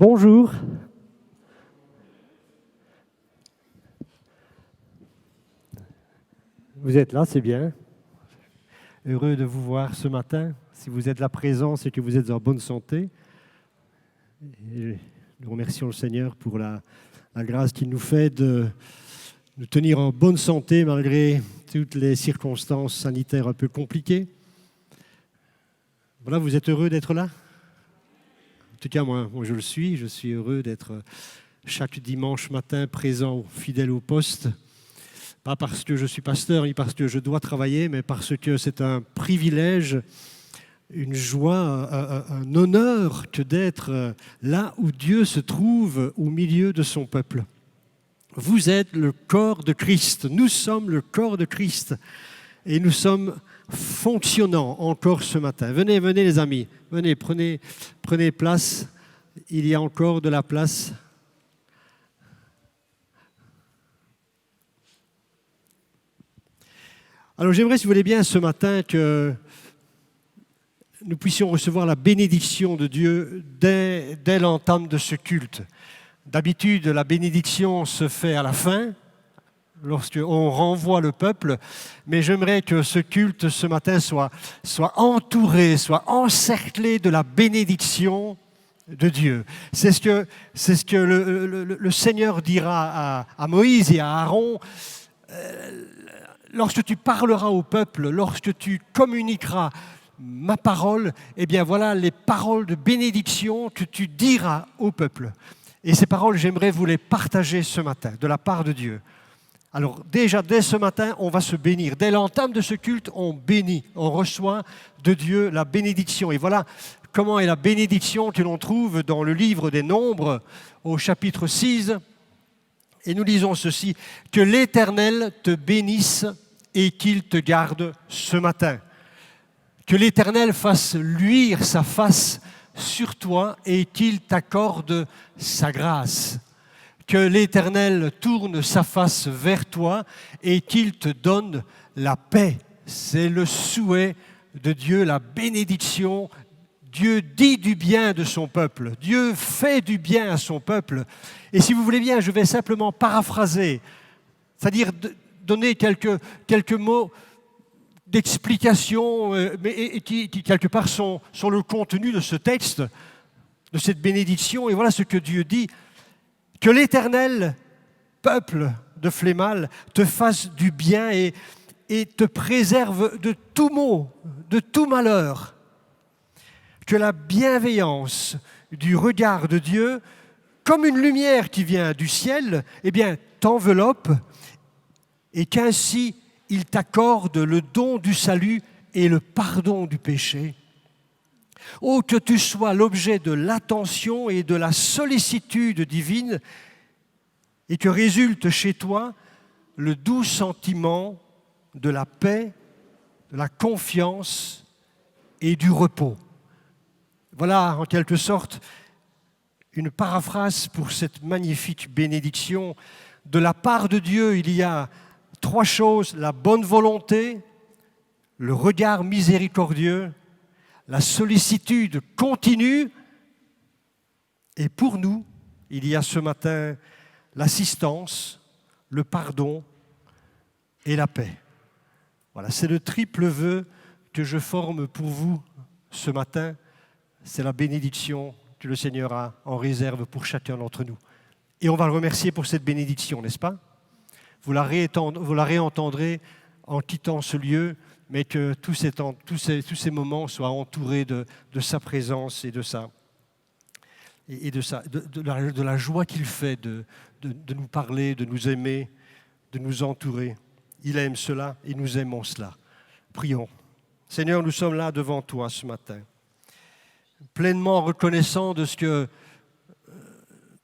Bonjour. Vous êtes là, c'est bien. Heureux de vous voir ce matin. Si vous êtes là présent, c'est que vous êtes en bonne santé. Et nous remercions le Seigneur pour la grâce qu'il nous fait de nous tenir en bonne santé malgré toutes les circonstances sanitaires un peu compliquées. Voilà, vous êtes heureux d'être là ? En tout cas, moi je le suis. Je suis heureux d'être chaque dimanche matin présent, fidèle au poste. Pas parce que je suis pasteur, ni parce que je dois travailler, mais parce que c'est un privilège, une joie, un honneur que d'être là où Dieu se trouve au milieu de son peuple. Vous êtes le corps de Christ, nous sommes le corps de Christ et nous sommes fonctionnants encore ce matin. Venez les amis, venez, prenez place, il y a encore de la place. Alors j'aimerais, si vous voulez bien, ce matin que nous puissions recevoir la bénédiction de Dieu dès l'entame de ce culte. D'habitude, la bénédiction se fait à la fin, lorsqu'on renvoie le peuple, mais j'aimerais que ce culte ce matin soit entouré, soit encerclé de la bénédiction de Dieu. C'est ce que le Seigneur dira à Moïse et à Aaron. Lorsque tu parleras au peuple, lorsque tu communiqueras ma parole, eh bien voilà les paroles de bénédiction que tu diras au peuple. Et ces paroles, j'aimerais vous les partager ce matin, de la part de Dieu. Alors déjà, dès ce matin, on va se bénir. Dès l'entame de ce culte, on bénit, on reçoit de Dieu la bénédiction. Et voilà comment est la bénédiction que l'on trouve dans le livre des Nombres, au chapitre 6. Et nous lisons ceci, « Que l'Éternel te bénisse et qu'il te garde ce matin. Que l'Éternel fasse luire sa face sur toi et qu'il t'accorde sa grâce. Que l'Éternel tourne sa face vers toi et qu'il te donne la paix. » C'est le souhait de Dieu, la bénédiction. Dieu dit du bien de son peuple. Dieu fait du bien à son peuple. Et si vous voulez bien, je vais simplement paraphraser, c'est-à-dire donner quelques mots d'explication, mais qui quelque part sont le contenu de ce texte, de cette bénédiction. Et voilà ce que Dieu dit. Que l'Éternel, peuple de Flémal, te fasse du bien et te préserve de tout maux, de tout malheur. Que la bienveillance du regard de Dieu, comme une lumière qui vient du ciel, eh bien, t'enveloppe et qu'ainsi il t'accorde le don du salut et le pardon du péché. Oh, que tu sois l'objet de l'attention et de la sollicitude divine et que résulte chez toi le doux sentiment de la paix, de la confiance et du repos. Voilà, en quelque sorte, une paraphrase pour cette magnifique bénédiction. De la part de Dieu, il y a 3 choses, la bonne volonté, le regard miséricordieux, la sollicitude continue. Et pour nous, il y a ce matin l'assistance, le pardon et la paix. Voilà, c'est le triple vœu que je forme pour vous ce matin. C'est la bénédiction que le Seigneur a en réserve pour chacun d'entre nous. Et on va le remercier pour cette bénédiction, n'est-ce pas ? Vous la réentendrez en quittant ce lieu, mais que tous ces moments soient entourés de sa présence et de la joie qu'il fait de nous parler, de nous aimer, de nous entourer. Il aime cela et nous aimons cela. Prions. Seigneur, nous sommes là devant toi ce matin, pleinement reconnaissants de ce que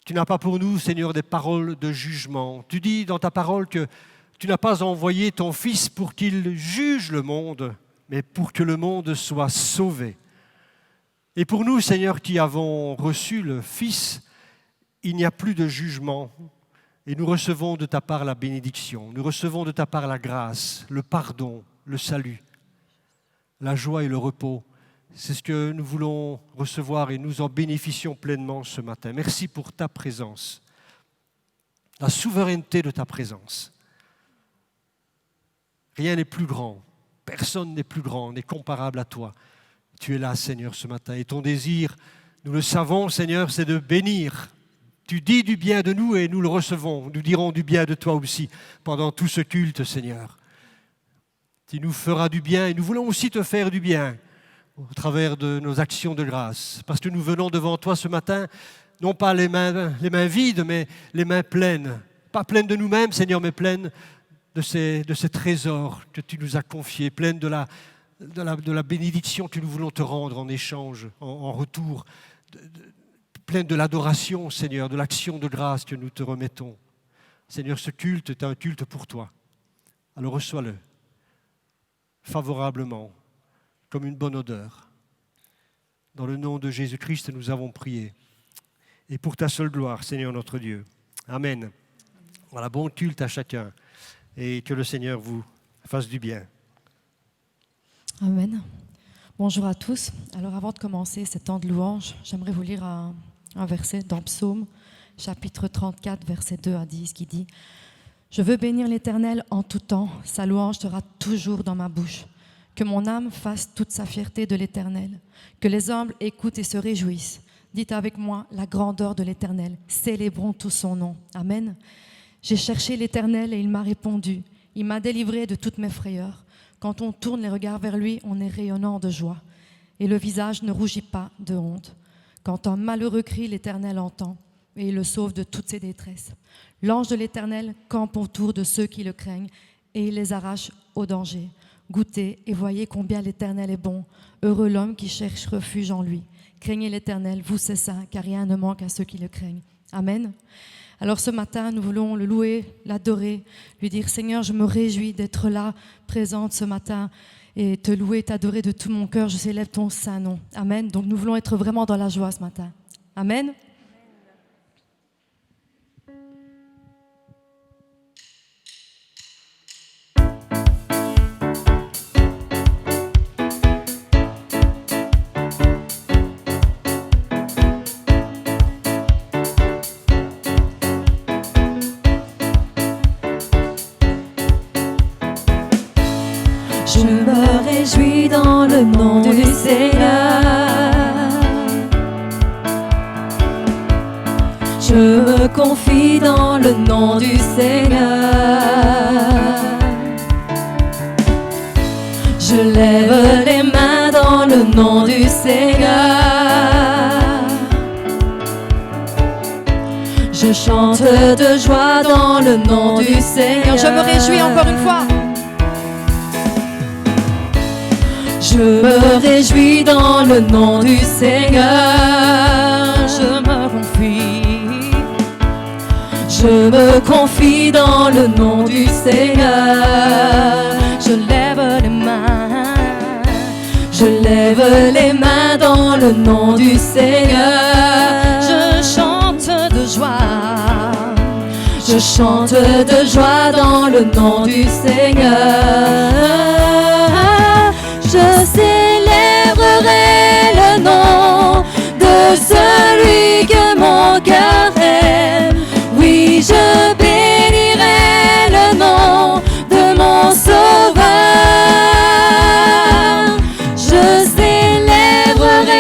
tu n'as pas pour nous, Seigneur, des paroles de jugement. Tu dis dans ta parole que tu n'as pas envoyé ton Fils pour qu'il juge le monde, mais pour que le monde soit sauvé. Et pour nous, Seigneur, qui avons reçu le Fils, il n'y a plus de jugement. Et nous recevons de ta part la bénédiction, nous recevons de ta part la grâce, le pardon, le salut, la joie et le repos C'est ce que nous voulons recevoir et nous en bénéficions pleinement ce matin. Merci pour ta présence, la souveraineté de ta présence. Rien n'est plus grand, personne n'est plus grand, n'est comparable à toi. Tu es là, Seigneur, ce matin. Et ton désir, nous le savons, Seigneur, c'est de bénir. Tu dis du bien de nous et nous le recevons. Nous dirons du bien de toi aussi pendant tout ce culte, Seigneur. Tu nous feras du bien et nous voulons aussi te faire du bien au travers de nos actions de grâce. Parce que nous venons devant toi ce matin, non pas les mains vides, mais les mains pleines. Pas pleines de nous-mêmes, Seigneur, mais pleines de ces trésors que tu nous as confiés, pleines de la bénédiction que nous voulons te rendre en échange, en retour, pleine de l'adoration, Seigneur, de l'action de grâce que nous te remettons. Seigneur, ce culte est un culte pour toi. Alors reçois-le favorablement, comme une bonne odeur. Dans le nom de Jésus-Christ, nous avons prié. Et pour ta seule gloire, Seigneur notre Dieu. Amen. Voilà, bon culte à chacun. Et que le Seigneur vous fasse du bien. Amen. Bonjour à tous. Alors avant de commencer ce temps de louange, j'aimerais vous lire un verset dans Psaume, chapitre 34, versets 2 à 10, qui dit « Je veux bénir l'Éternel en tout temps, sa louange sera toujours dans ma bouche. Que mon âme fasse toute sa fierté de l'Éternel, que les humbles écoutent et se réjouissent. Dites avec moi la grandeur de l'Éternel, célébrons tout son nom. Amen. J'ai cherché l'Éternel et il m'a répondu. Il m'a délivré de toutes mes frayeurs. Quand on tourne les regards vers lui, on est rayonnant de joie. Et le visage ne rougit pas de honte. Quand un malheureux crie, l'Éternel entend et il le sauve de toutes ses détresses. L'ange de l'Éternel campe autour de ceux qui le craignent et il les arrache au danger. Goûtez et voyez combien l'Éternel est bon. Heureux l'homme qui cherche refuge en lui. Craignez l'Éternel, vous c'est ça, car rien ne manque à ceux qui le craignent. Amen. Alors ce matin, nous voulons le louer, l'adorer, lui dire « Seigneur, je me réjouis d'être là, présente ce matin et te louer, t'adorer de tout mon cœur. Je célèbre ton saint nom. » Amen. Donc nous voulons être vraiment dans la joie ce matin. Amen. Je me réjouis dans le nom du Seigneur. Je me confie dans le nom du Seigneur. Je lève les mains dans le nom du Seigneur. Je chante de joie dans le nom du Seigneur. Je me réjouis encore une fois. Je me réjouis dans le nom du Seigneur. Je me confie. Je me confie dans le nom du Seigneur. Je lève les mains. Je lève les mains dans le nom du Seigneur. Je chante de joie. Je chante de joie dans le nom du Seigneur. Je célébrerai le nom de celui que mon cœur aime. Oui, je bénirai le nom de mon Sauveur. Je célébrerai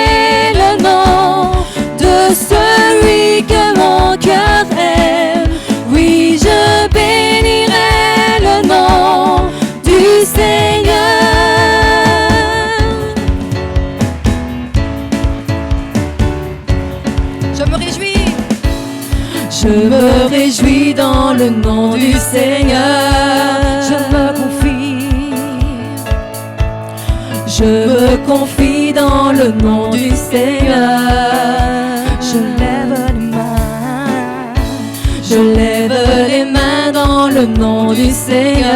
le nom de celui que mon cœur aime. Oui, je bénirai le nom du Seigneur. Je me réjouis dans le nom du Seigneur. Je me confie. Je me confie dans le nom du Seigneur. Je lève les mains. Je lève les mains dans le nom du Seigneur.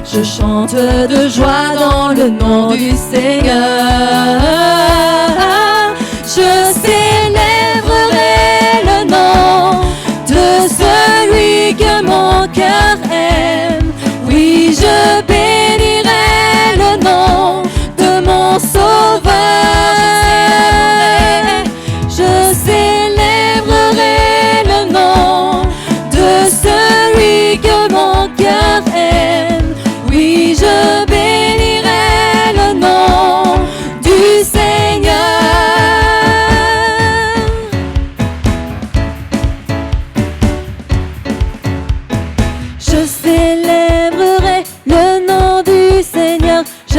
Je chante de joie dans le nom du Seigneur. Je célébrerai le nom de celui que mon cœur aime. Oui, je bénirai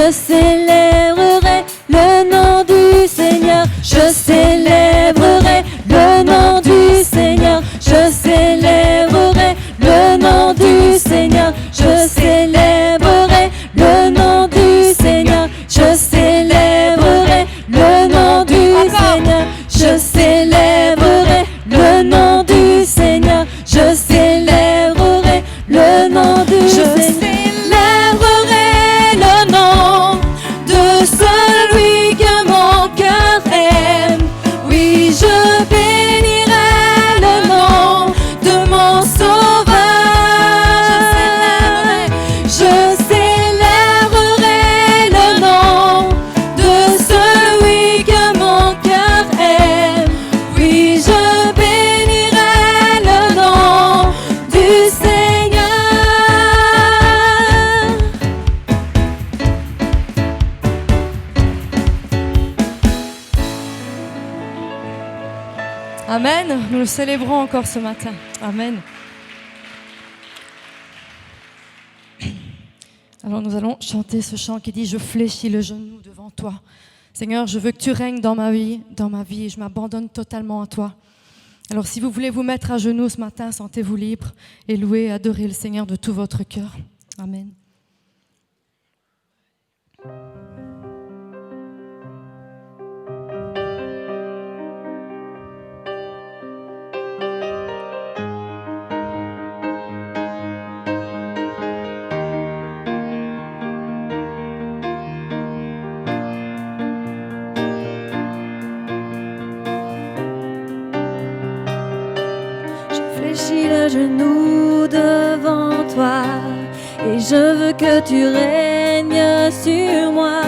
Je célébrerai le nom du Seigneur. Je célébrerai le nom du Seigneur. Je célébrerai le nom du Seigneur. Je célébrerai le nom du Seigneur. Je célébrerai le nom du Seigneur. Je célébrerai le nom du Seigneur. Je célébrerai le nom du Seigneur. Je célébrerai le nom de celui que mon cœur aime. Oui, je bénirai le nom de mon Sauveur. Je célébrerai le nom de celui que mon cœur aime. Oui, je bénirai le nom du Seigneur. Amen. Nous le célébrons encore ce matin. Amen. Alors nous allons chanter ce chant qui dit « Je fléchis le genou devant toi ». Seigneur, je veux que tu règnes dans ma vie et je m'abandonne totalement à toi. Alors si vous voulez vous mettre à genoux ce matin, sentez-vous libre et louez et adorez le Seigneur de tout votre cœur. Amen. Fléchis le genou devant toi et je veux que tu règnes sur moi.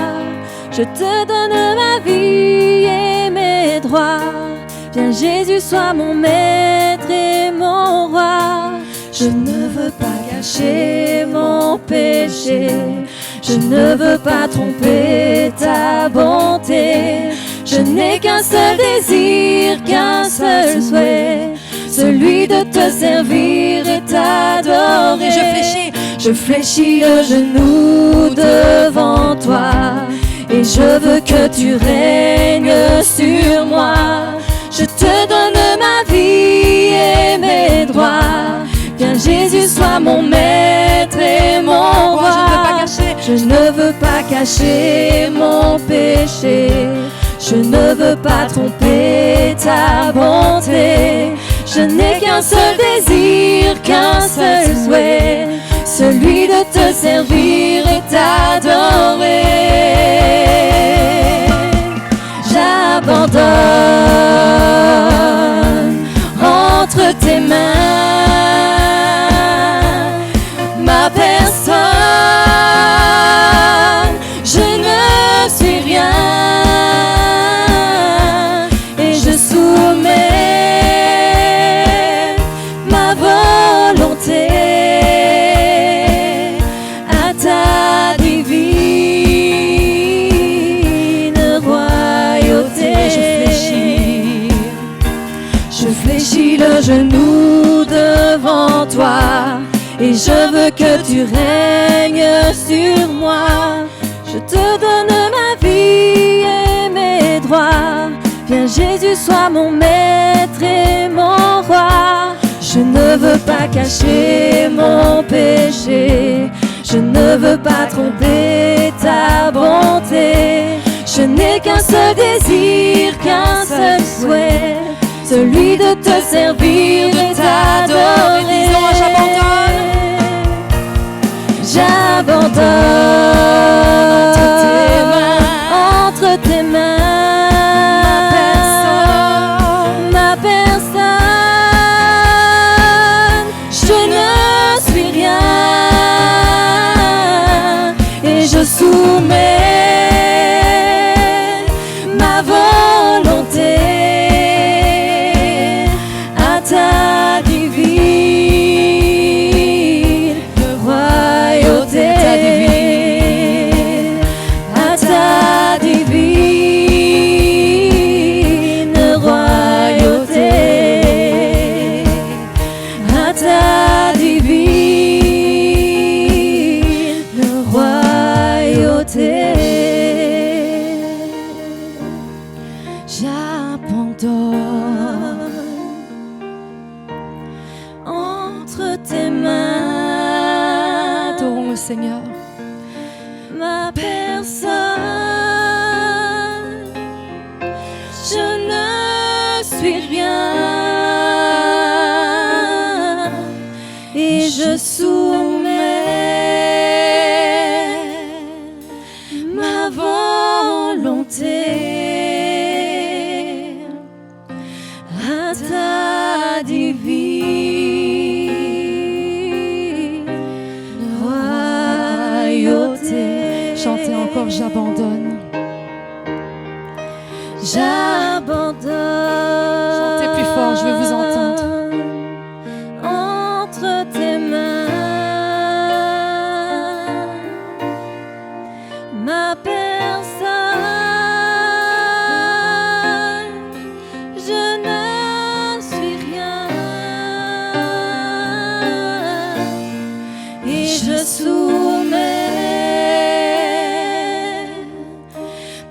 Je te donne ma vie et mes droits. Viens Jésus, sois mon maître et mon roi. Je ne veux pas cacher mon péché. Je ne veux pas tromper ta bonté. Je n'ai qu'un seul désir, qu'un seul souhait, celui de te servir et t'adorer. Je fléchis le genou devant toi et je veux que tu règnes sur moi. Je te donne ma vie et mes droits. Viens Jésus, sois mon maître et mon roi. Je ne veux pas cacher mon péché. Je ne veux pas tromper ta bonté. Je n'ai qu'un seul désir, qu'un seul souhait, celui de te servir et t'adorer. J'abandonne entre tes mains ma personne. Je ne suis rien et je soumets ma volonté à ta divine royauté. Je fléchis le genou devant toi et je veux que tu règnes sur moi. Je te donne ma vie et mes droits. Viens Jésus, sois mon maître et mon roi. Je ne veux pas cacher mon péché. Je ne veux pas tromper ta bonté. Je n'ai qu'un seul désir, qu'un seul souhait, celui de te servir et t'adorer. J'abandonne entre tes mains ma personne. Je ne suis rien et je soumets ma volonté à ta divine Seigneur. Ma personne, je ne suis rien et je soumets ma volonté à ta divine royauté. Chantez encore, j'abandonne. J'abandonne. Chantez plus fort, je veux vous entendre. Entre tes mains, ma personne, je ne suis rien et je soumets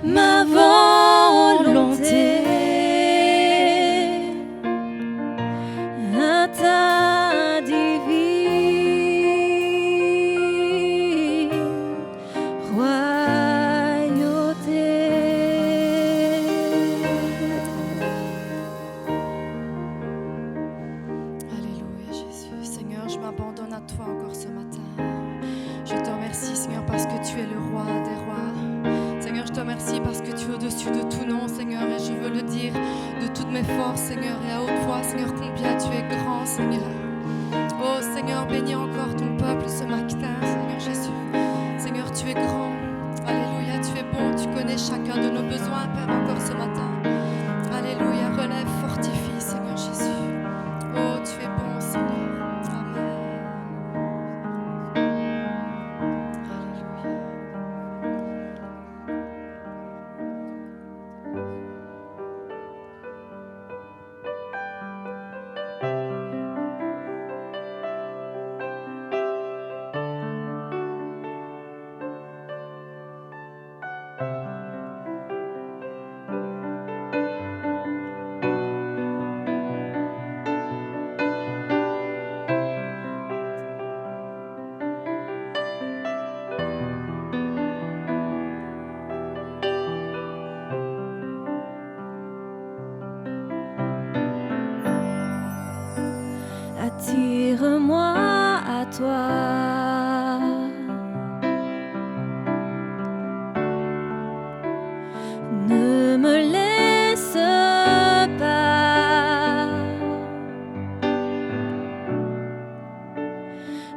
ma volonté à ta divine royauté. Alléluia Jésus. Seigneur, je m'abandonne à toi encore ce matin. Je te remercie Seigneur parce que tu es le roi des rois. Seigneur, je te remercie parce que tu es au-dessus de tout nom, Seigneur, et je veux le dire de toutes mes forces, Seigneur, et à haute voix, Seigneur, combien tu es grand, Seigneur. Oh Seigneur, bénis encore ton peuple ce matin, Seigneur Jésus. Seigneur, tu es grand. Alléluia, tu es bon, tu connais chacun de nos besoins, Père, encore ce matin. Alléluia, relève, fortifie, Seigneur Jésus. Oh, tu es bon, Seigneur. Amen. Alléluia. Attire-moi à toi. Ne me laisse pas.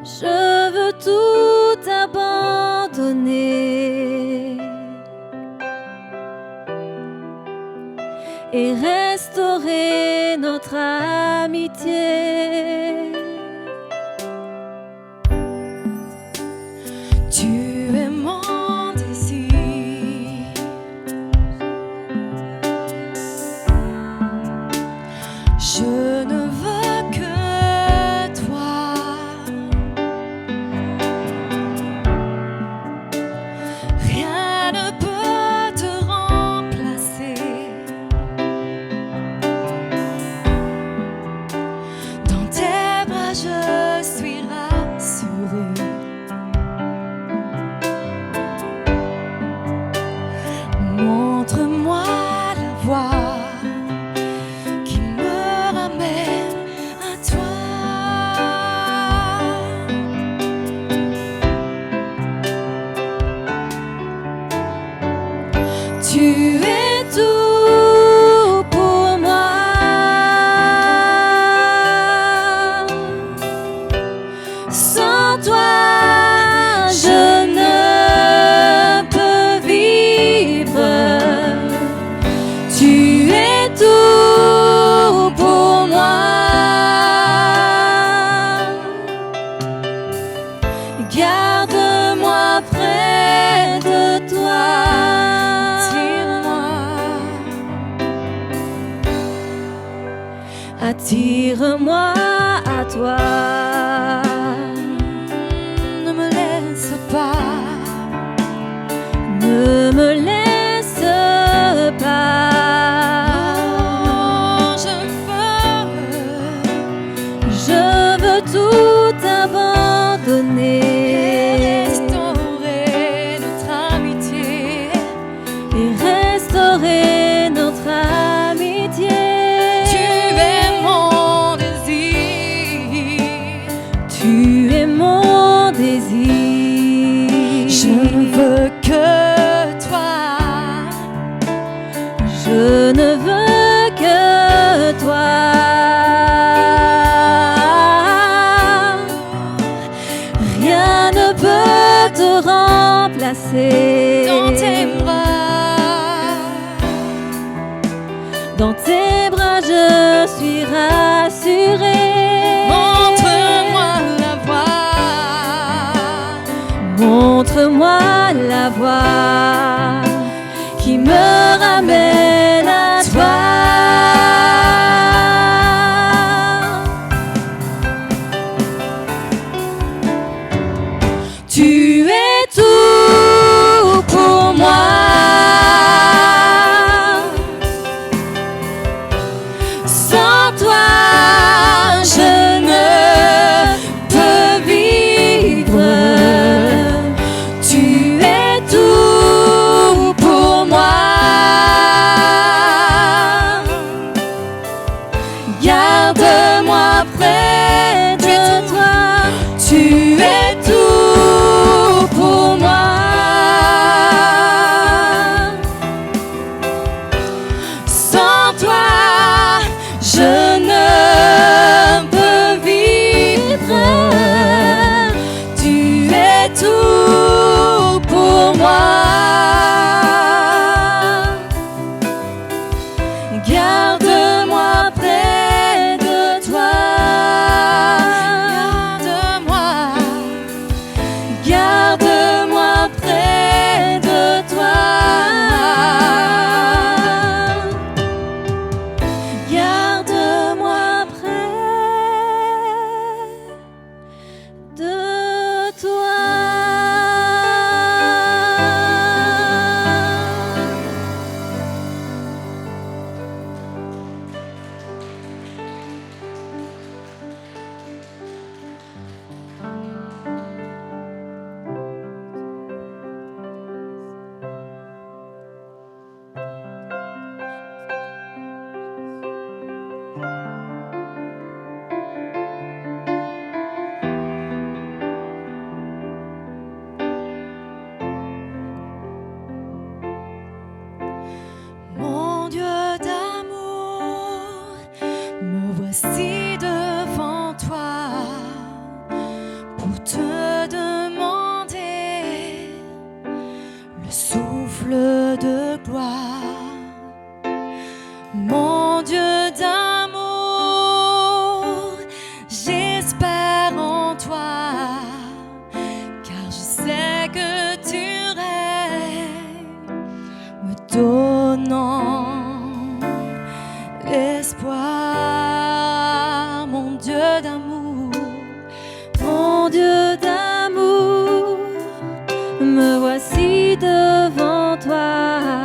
Je veux tout abandonner et restaurer notre amitié. Tu es mon désir. Je ne veux que toi. Rien ne peut te remplacer. Dans tes bras, je suis rassurée. Montre-moi la voie qui me ramène à toi. Tu es tout pour moi. Sans toi, je ne peux vivre. Tu es tout pour moi. Garde-moi près de toi. Attire-moi à toi. Ne me laisse pas. Ne me laisse pas. Oh, je veux tout abandonner retrouver. Dans tes bras. Dans tes bras, je suis rassurée. Montre-moi la voie. Montre-moi la voie qui me ramène à toi. Tu es tout pour moi. Sans toi, je ne peux vivre. Tu es tout pour moi. Garde-moi près de toi. Tu es tout pour moi. Sans toi, je ne peux vivre. Tu es tout pour moi. Garde-moi près de toi. Garde-moi près de toi. Garde-moi près de toi. Mon Dieu d'amour, me voici devant toi pour te demander le souffle de gloire. Mon Dieu d'amour, j'espère en toi, car je sais que tu règnes, me donnant l'espoir. Mon Dieu d'amour, mon Dieu d'amour, me voici devant toi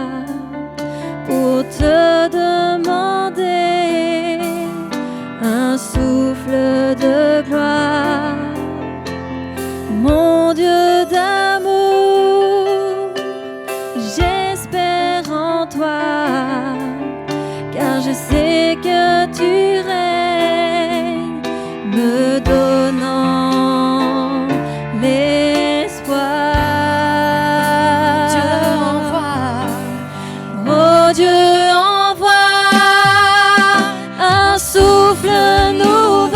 pour te demander un souffle de gloire. Mon Dieu d'amour, j'espère en toi, car je sais que tu règnes, me donnant l'espoir. Dieu envoie, oh Dieu envoie un souffle nouveau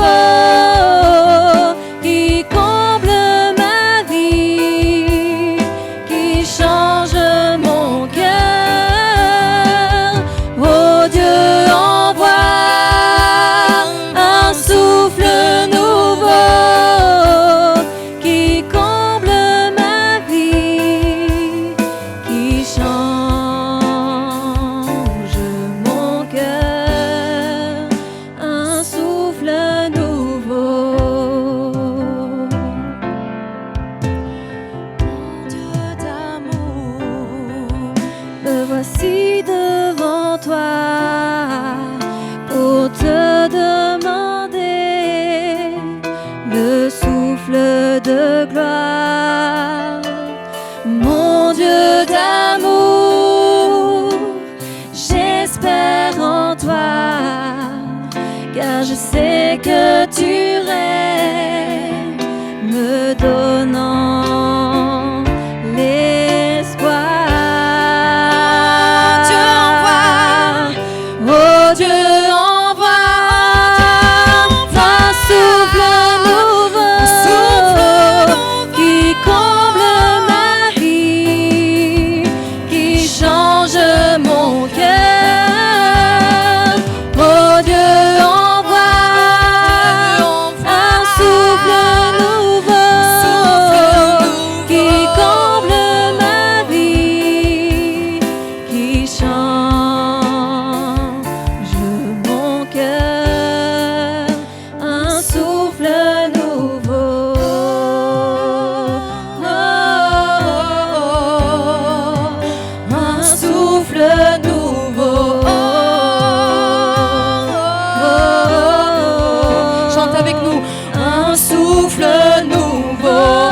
qui comble ma vie, qui change mon cœur. Oh Dieu envoie un souffle nouveau qui comble ma vie, qui change mon cœur. Un souffle nouveau. Mon Dieu d'amour, me voici devant toi pour te demander le souffle de gloire. Mon Dieu d'amour, j'espère en toi, car je sais que tu règnes, me donnant l'espoir. Dieu envoie, oh Dieu envoie un souffle nouveau qui comble ma vie, avec nous. Un souffle nouveau.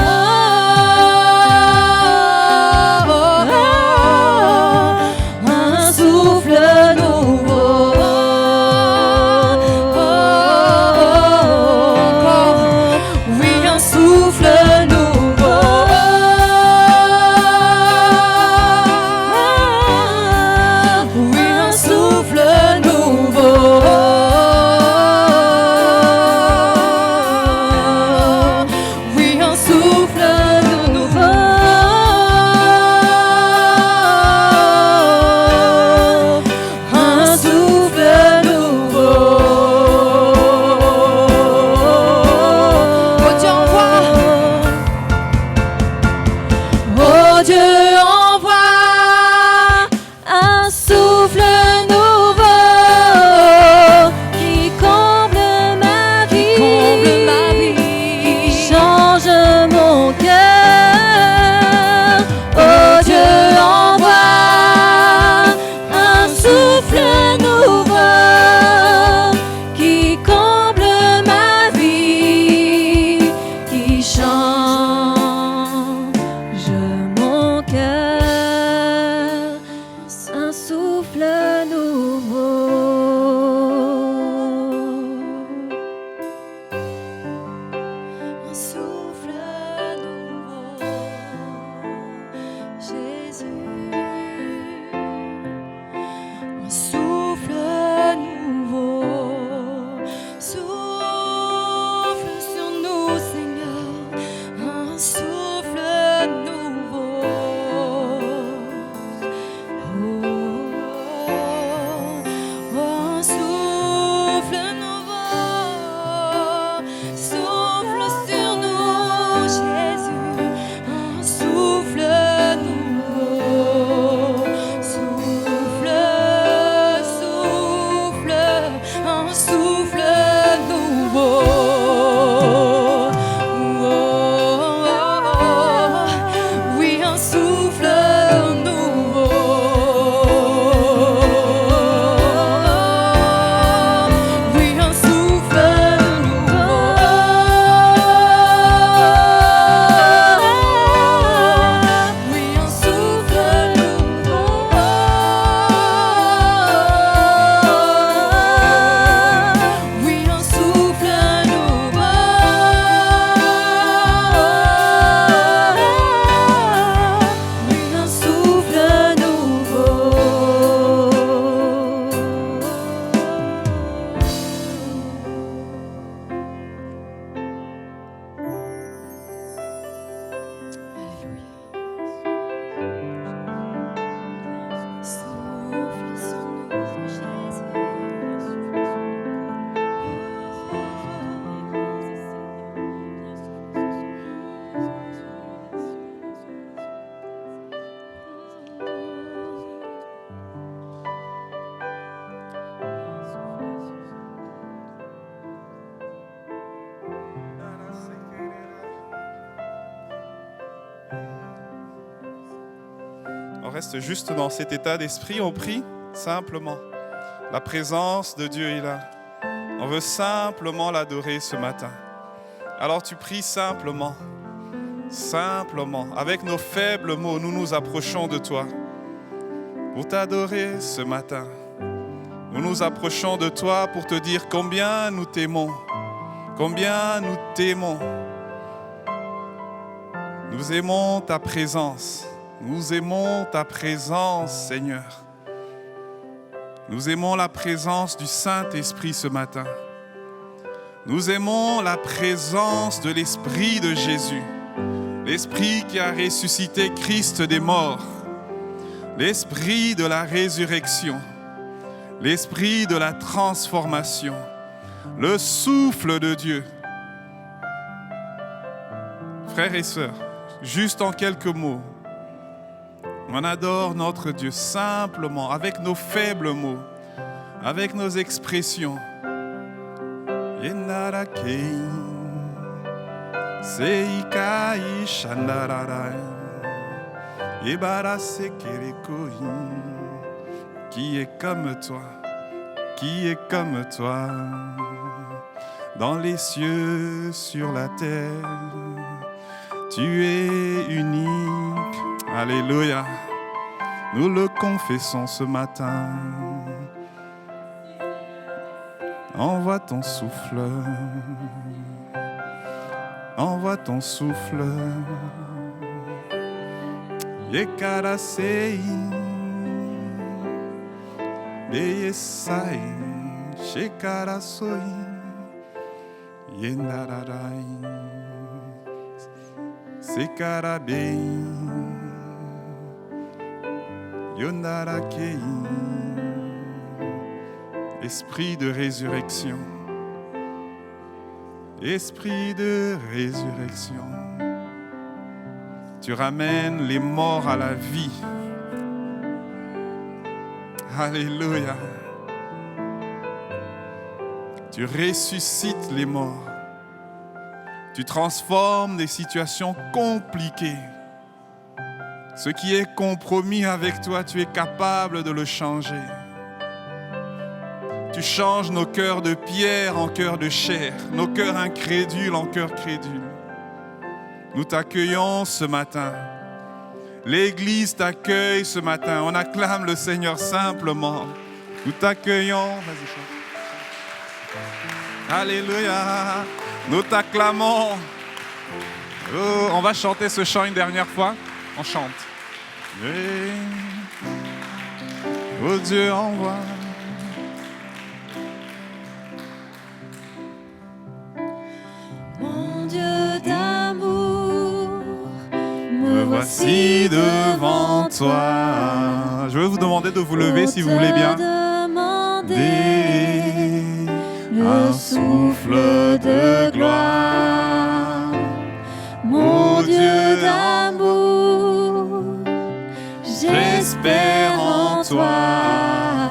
Un souffle nouveau. Oui, un souffle nouveau. Oui, un souffle nouveau. Oui, un souffle nouveau. Un souffle nouveau. Oh Dieu envoie. Oh Dieu envoie un souffle nouveau qui comble ma vie, qui change mon cœur. Oh Dieu envoie un souffle nouveau qui comble ma vie, qui change mon cœur. Un souffle nouveau. Un souffle nouveau. Jésus. Un souffle nouveau. Souffle sur nous, Seigneur. Un souffle nouveau. Un souffle nouveau. Souffle sur nous, Jésus. Un souffle nouveau. Souffle, souffle, un souffle nouveau. Oui, un souffle nouveau. Oui, un souffle nouveau. Oui, un souffle nouveau. Oui, un souffle nouveau. Oui, un souffle Souffle sur nous, On reste juste dans cet état d'esprit, on prie simplement. La présence de Dieu est là. On veut simplement l'adorer ce matin. Alors tu pries simplement, simplement. Avec nos faibles mots, nous nous approchons de toi pour t'adorer ce matin. Nous nous approchons de toi pour te dire combien nous t'aimons, combien nous t'aimons. Nous aimons ta présence. Nous aimons ta présence, Seigneur. Nous aimons la présence du Saint-Esprit ce matin. Nous aimons la présence de l'Esprit de Jésus, l'Esprit qui a ressuscité Christ des morts, l'Esprit de la résurrection, l'Esprit de la transformation, le souffle de Dieu. Frères et sœurs, juste en quelques mots, on adore notre Dieu simplement, avec nos faibles mots, avec nos expressions. Yenarake, Seikai Shandararai, Yebarase Kerekoi. Qui est comme toi? Qui est comme toi? dans les cieux, sur la terre. Tu es unique. Alléluia. Nous le confessons ce matin. Envoie ton souffle. Envoie ton souffle. Yekarasei. Beyesai. Shekarasoi. Yendararai. Sekarabei. Yondarakei. Esprit de résurrection. Esprit de résurrection. Tu ramènes les morts à la vie. Alléluia. Tu ressuscites les morts. Tu transformes des situations compliquées. Ce qui est compromis avec toi, tu es capable de le changer. Tu changes nos cœurs de pierre en cœurs de chair, nos cœurs incrédules en cœurs crédules. Nous t'accueillons ce matin. L'Église t'accueille ce matin. On acclame le Seigneur simplement. Nous t'accueillons. Vas-y, chante. Alléluia. Nous t'acclamons. Oh, on va chanter ce chant une dernière fois. On chante. Oh Dieu, envoie. Mon Dieu d'amour, Me voici devant toi. Je vais vous demander de vous lever si vous voulez bien. Un souffle de gloire. Mon Dieu d'amour, J'espère en toi,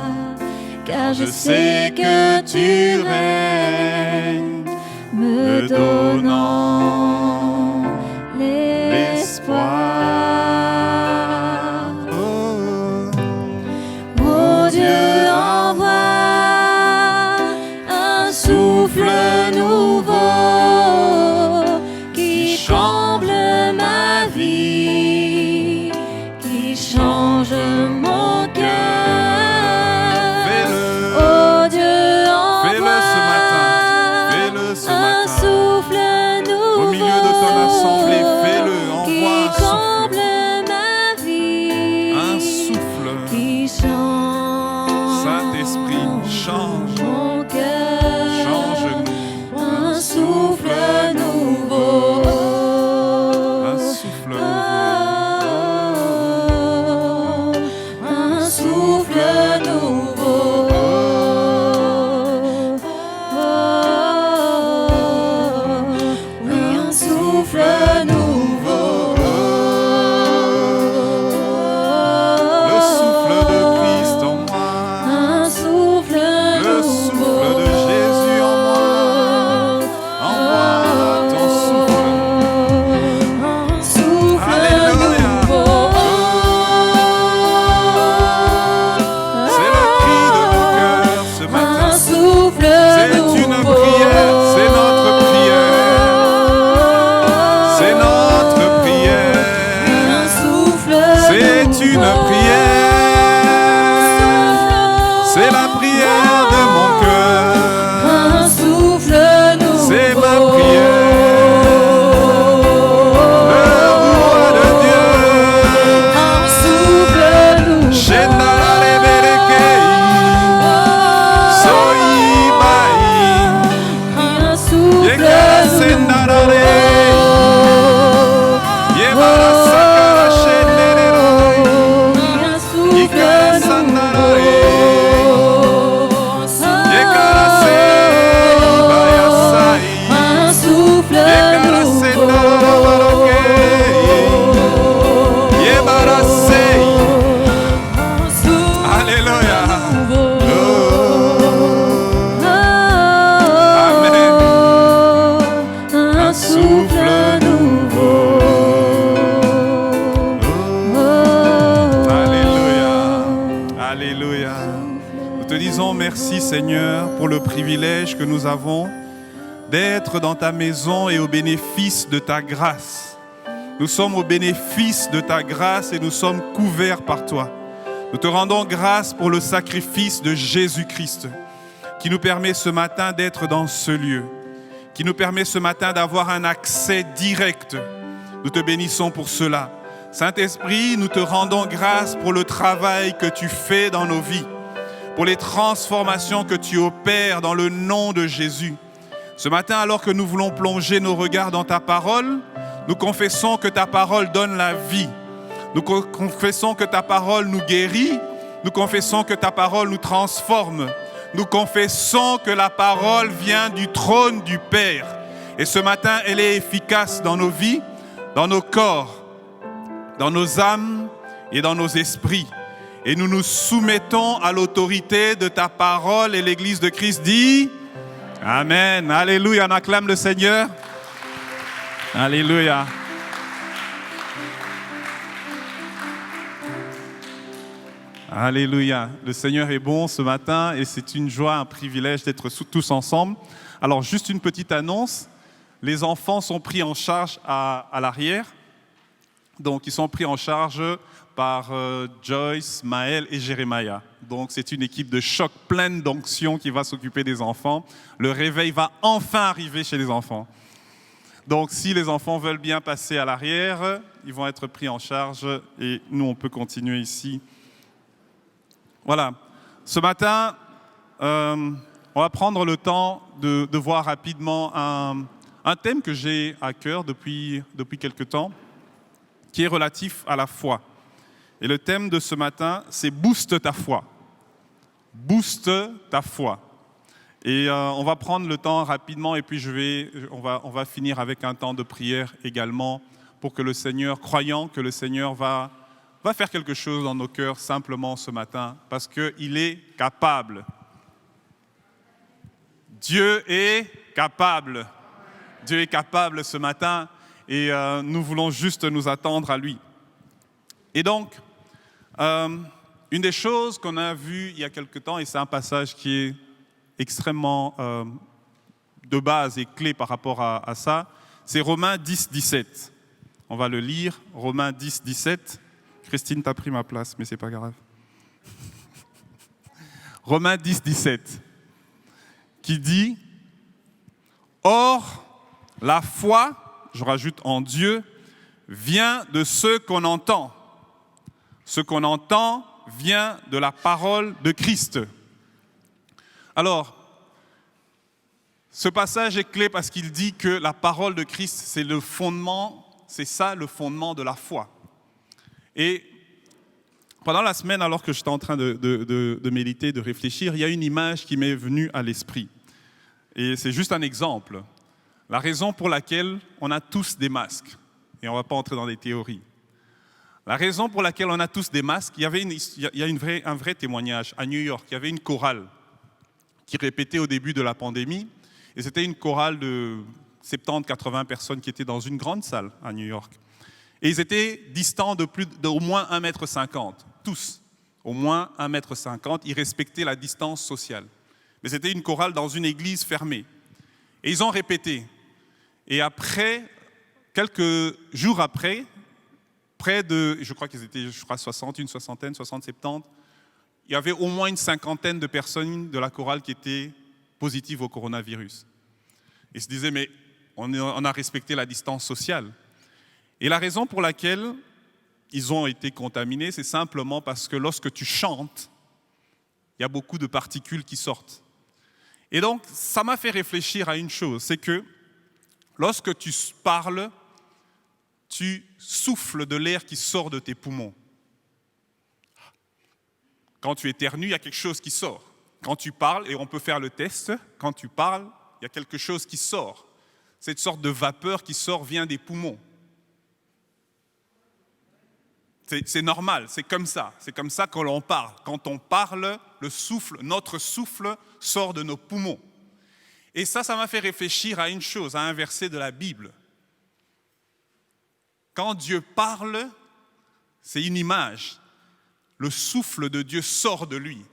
car je sais que tu règnes, me donnant l'espoir. Oh Dieu, envoie un souffle nouveau qui comble ma vie, qui change mon cœur. Oh Dieu, Fais-le ce matin. Fais-le ce un matin. souffle nouveau Au milieu de ton assemblée, fais-le. qui Envoie un souffle. comble ma vie, Un souffle. qui change Saint-Esprit, change. mon cœur. Change-nous. Un souffle nouveau. Un souffle Un souffle nouveau. Oui, un souffle nouveau. Le souffle de Christ en moi. Un souffle Le souffle de Jésus en moi. Envoie ton souffle. Un souffle Alléluia. nouveau. C'est le cri de mon cœur ce Un matin. souffle C'est nouveau. une prière. C'est notre prière. C'est notre prière. Un souffle C'est une prière. C'est la prière de mon cœur. Un souffle nouveau. C'est ma prière. Le roi de Dieu. Un souffle nouveau. Shendare berekei. Soibai. Un souffle Yekara sendarare. Yebara sakara shendereroi. Un souffle Yekara sandarare. Yekara seibayasai. Un souffle Yekara sendarabaraokei. Yebara sei. Alléluia. Amen. Un souffle nouveau. Alléluia. Alléluia. Nous te disons merci Seigneur pour le privilège que nous avons d'être dans ta maison et au bénéfice de ta grâce. Nous sommes au bénéfice de ta grâce et nous sommes couverts par toi. Nous te rendons grâce pour le sacrifice de Jésus-Christ qui nous permet ce matin d'être dans ce lieu, qui nous permet ce matin d'avoir un accès direct. Nous te bénissons pour cela. Saint-Esprit, nous te rendons grâce pour le travail que tu fais dans nos vies, pour les transformations que tu opères dans le nom de Jésus. Ce matin, alors que nous voulons plonger nos regards dans ta parole, nous confessons que ta parole donne la vie. Nous confessons que ta parole nous guérit. Nous confessons que ta parole nous transforme. Nous confessons que la parole vient du trône du Père. Et ce matin, elle est efficace dans nos vies, dans nos corps, dans nos âmes et dans nos esprits. Et nous nous soumettons à l'autorité de ta parole et l'Église de Christ dit Amen. Alléluia. On acclame le Seigneur. Alléluia. Alléluia. Le Seigneur est bon ce matin et c'est une joie, un privilège d'être tous ensemble. Alors, juste une petite annonce. Les enfants sont pris en charge à l'arrière. Donc, ils sont pris en charge par Joyce, Maël et Jérémia. Donc, c'est une équipe de choc pleine d'onction qui va s'occuper des enfants. Le réveil va enfin arriver chez les enfants. Donc, si les enfants veulent bien passer à l'arrière, ils vont être pris en charge et nous, on peut continuer ici. Voilà. Ce matin, on va prendre le temps de voir rapidement un thème que j'ai à cœur depuis quelque temps, qui est relatif à la foi. Et le thème de ce matin, c'est « Booste ta foi ». Booste ta foi. Et on va prendre le temps rapidement et puis on va finir avec un temps de prière également pour que le Seigneur, croyant que le Seigneur va faire quelque chose dans nos cœurs simplement ce matin parce qu'il est capable. Dieu est capable. Dieu est capable ce matin et nous voulons juste nous attendre à lui. Et donc, une des choses qu'on a vues il y a quelque temps, et c'est un passage qui est extrêmement de base et clé par rapport à ça, c'est Romains 10, 17. On va le lire, Romains 10, 17. Christine, t'as pris ma place, mais c'est pas grave. Romains 10, 17, qui dit « Or, la foi, je rajoute en Dieu, vient de ce qu'on entend. Ce qu'on entend vient de la parole de Christ. » Alors, ce passage est clé parce qu'il dit que la parole de Christ, c'est le fondement, c'est ça le fondement de la foi. Et pendant la semaine, alors que j'étais en train de méditer, de réfléchir, il y a une image qui m'est venue à l'esprit. Et c'est juste un exemple. La raison pour laquelle on a tous des masques, et on ne va pas entrer dans des théories. La raison pour laquelle on a tous des masques, il y a un vrai témoignage à New York. Il y avait une chorale qui répétait au début de la pandémie. Et c'était une chorale de 70-80 personnes qui étaient dans une grande salle à New York. Et ils étaient distants d'au moins 1,50 m, tous. Au moins 1,50 m, ils respectaient la distance sociale. Mais c'était une chorale dans une église fermée. Et ils ont répété. Et après, quelques jours après, près de, je crois qu'ils étaient 60, une soixantaine, 60, 70, il y avait au moins une cinquantaine de personnes de la chorale qui étaient positives au coronavirus. Ils se disaient, mais on a respecté la distance sociale. Et la raison pour laquelle ils ont été contaminés, c'est simplement parce que lorsque tu chantes, il y a beaucoup de particules qui sortent. Et donc, ça m'a fait réfléchir à une chose, c'est que lorsque tu parles, tu souffles de l'air qui sort de tes poumons. Quand tu éternues, il y a quelque chose qui sort. Quand tu parles, et on peut faire le test, quand tu parles, il y a quelque chose qui sort. Cette sorte de vapeur qui sort vient des poumons. C'est normal, c'est comme ça que l'on parle. Quand on parle, notre souffle sort de nos poumons. Et ça m'a fait réfléchir à une chose, à un verset de la Bible. Quand Dieu parle, c'est une image. Le souffle de Dieu sort de lui.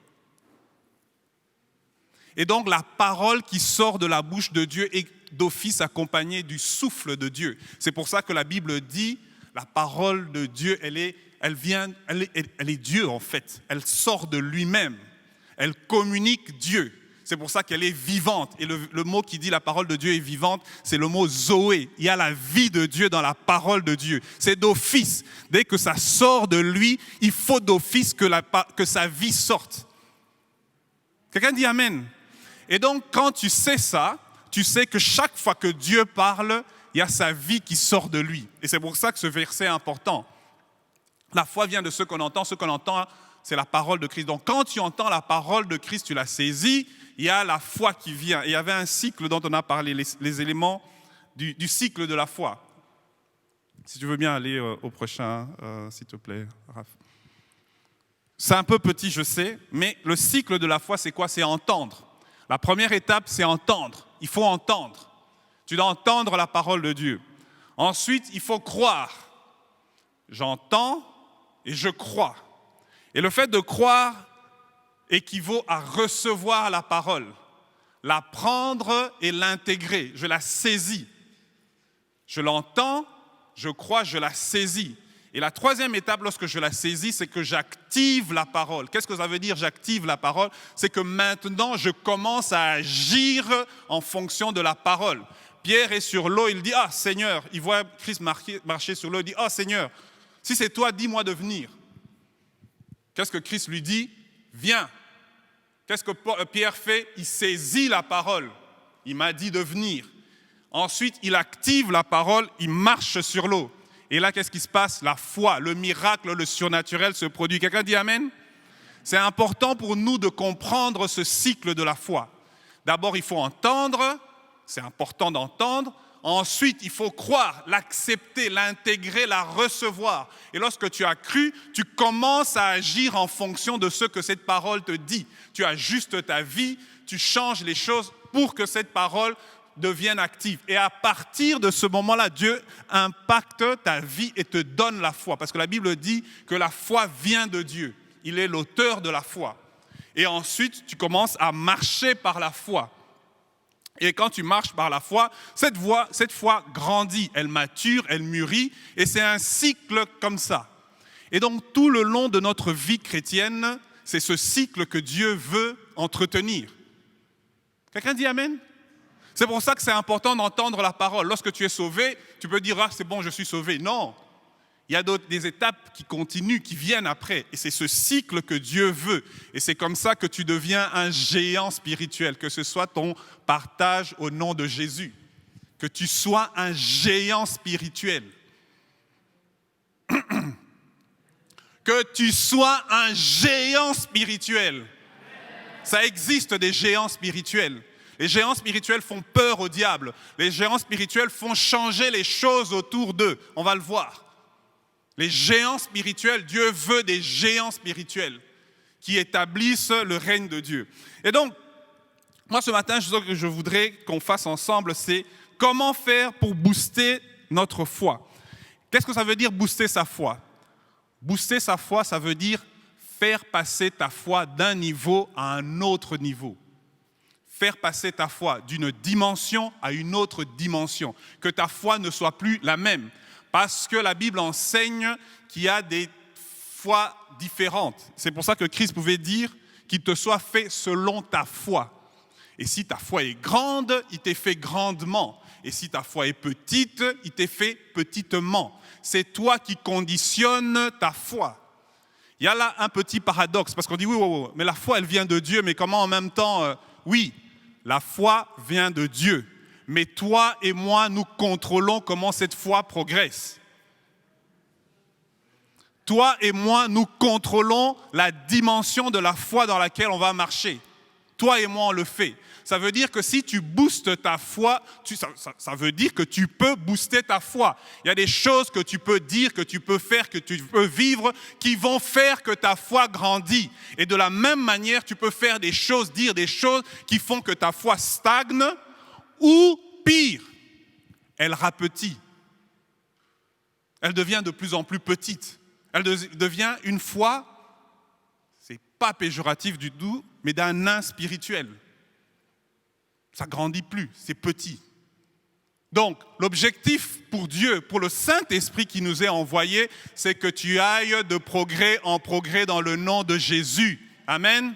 Et donc la parole qui sort de la bouche de Dieu est d'office accompagnée du souffle de Dieu. C'est pour ça que la Bible dit, la parole de Dieu, elle est Dieu en fait. Elle sort de lui-même. Elle communique Dieu. C'est pour ça qu'elle est vivante. Et le mot qui dit la parole de Dieu est vivante, c'est le mot Zoé. Il y a la vie de Dieu dans la parole de Dieu. C'est d'office. Dès que ça sort de lui, il faut d'office que sa vie sorte. Quelqu'un dit Amen. Et donc, quand tu sais ça, tu sais que chaque fois que Dieu parle, il y a sa vie qui sort de lui. Et c'est pour ça que ce verset est important. La foi vient de ce qu'on entend. Ce qu'on entend, c'est la parole de Christ. Donc, quand tu entends la parole de Christ, tu la saisis, il y a la foi qui vient. Et il y avait un cycle dont on a parlé, les éléments du cycle de la foi. Si tu veux bien aller au prochain, s'il te plaît, Raph. C'est un peu petit, je sais, mais le cycle de la foi, c'est quoi? C'est entendre. La première étape, c'est entendre. Il faut entendre. Tu dois entendre la parole de Dieu. Ensuite, il faut croire. J'entends et je crois. Et le fait de croire équivaut à recevoir la parole, la prendre et l'intégrer. Je la saisis. Je l'entends, je crois, je la saisis. Et la troisième étape, lorsque je la saisis, c'est que j'active la parole. Qu'est-ce que ça veut dire, j'active la parole? C'est que maintenant, je commence à agir en fonction de la parole. Pierre est sur l'eau, il dit, « Ah, Seigneur », il voit Christ marcher sur l'eau, il dit, « Ah, Seigneur, si c'est toi, dis-moi de venir. » Qu'est-ce que Christ lui dit? « Viens ». Qu'est-ce que Pierre fait? Il saisit la parole. Il m'a dit de venir. Ensuite, il active la parole, il marche sur l'eau. Et là, qu'est-ce qui se passe? La foi, le miracle, le surnaturel se produit. Quelqu'un dit Amen? C'est important pour nous de comprendre ce cycle de la foi. D'abord, il faut entendre, c'est important d'entendre. Ensuite, il faut croire, l'accepter, l'intégrer, la recevoir. Et lorsque tu as cru, tu commences à agir en fonction de ce que cette parole te dit. Tu ajustes ta vie, tu changes les choses pour que cette parole devienne active. Et à partir de ce moment-là, Dieu impacte ta vie et te donne la foi. Parce que la Bible dit que la foi vient de Dieu. Il est l'auteur de la foi. Et ensuite, tu commences à marcher par la foi. Et quand tu marches par la foi, cette foi grandit, elle mature, elle mûrit. Et c'est un cycle comme ça. Et donc, tout le long de notre vie chrétienne, c'est ce cycle que Dieu veut entretenir. Quelqu'un dit Amen? C'est pour ça que c'est important d'entendre la parole. Lorsque tu es sauvé, tu peux dire « Ah, c'est bon, je suis sauvé ». Non, il y a des étapes qui continuent, qui viennent après. Et c'est ce cycle que Dieu veut. Et c'est comme ça que tu deviens un géant spirituel, que ce soit ton partage au nom de Jésus. Que tu sois un géant spirituel. Que tu sois un géant spirituel. Ça existe des géants spirituels. Les géants spirituels font peur au diable. Les géants spirituels font changer les choses autour d'eux. On va le voir. Les géants spirituels, Dieu veut des géants spirituels qui établissent le règne de Dieu. Et donc, moi ce matin, ce que je voudrais qu'on fasse ensemble, c'est comment faire pour booster notre foi. Qu'est-ce que ça veut dire booster sa foi? Booster sa foi, ça veut dire faire passer ta foi d'un niveau à un autre niveau. Faire passer ta foi d'une dimension à une autre dimension. Que ta foi ne soit plus la même. Parce que la Bible enseigne qu'il y a des foi différentes. C'est pour ça que Christ pouvait dire qu'il te soit fait selon ta foi. Et si ta foi est grande, il t'est fait grandement. Et si ta foi est petite, il t'est fait petitement. C'est toi qui conditionnes ta foi. Il y a là un petit paradoxe, parce qu'on dit oui, mais la foi elle vient de Dieu, mais comment en même temps, oui, la foi vient de Dieu. Mais toi et moi, nous contrôlons comment cette foi progresse. Toi et moi, nous contrôlons la dimension de la foi dans laquelle on va marcher. Toi et moi, on le fait. Ça veut dire que si tu boostes ta foi, ça veut dire que tu peux booster ta foi. Il y a des choses que tu peux dire, que tu peux faire, que tu peux vivre, qui vont faire que ta foi grandit. Et de la même manière, tu peux faire des choses, dire des choses qui font que ta foi stagne ou, pire, elle rapetit. Elle devient de plus en plus petite. Elle devient une foi, c'est pas péjoratif du tout, mais d'un nain spirituel. Ça ne grandit plus, c'est petit. Donc, l'objectif pour Dieu, pour le Saint-Esprit qui nous est envoyé, c'est que tu ailles de progrès en progrès dans le nom de Jésus. Amen.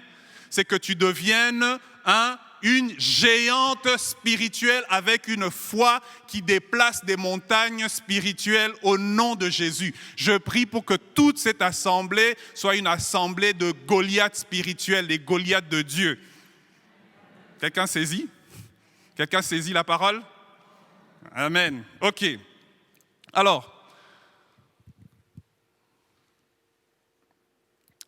C'est que tu deviennes une géante spirituelle avec une foi qui déplace des montagnes spirituelles au nom de Jésus. Je prie pour que toute cette assemblée soit une assemblée de Goliaths spirituels, des Goliaths de Dieu. Quelqu'un saisit? Quelqu'un saisit la parole? Amen. Ok. Alors,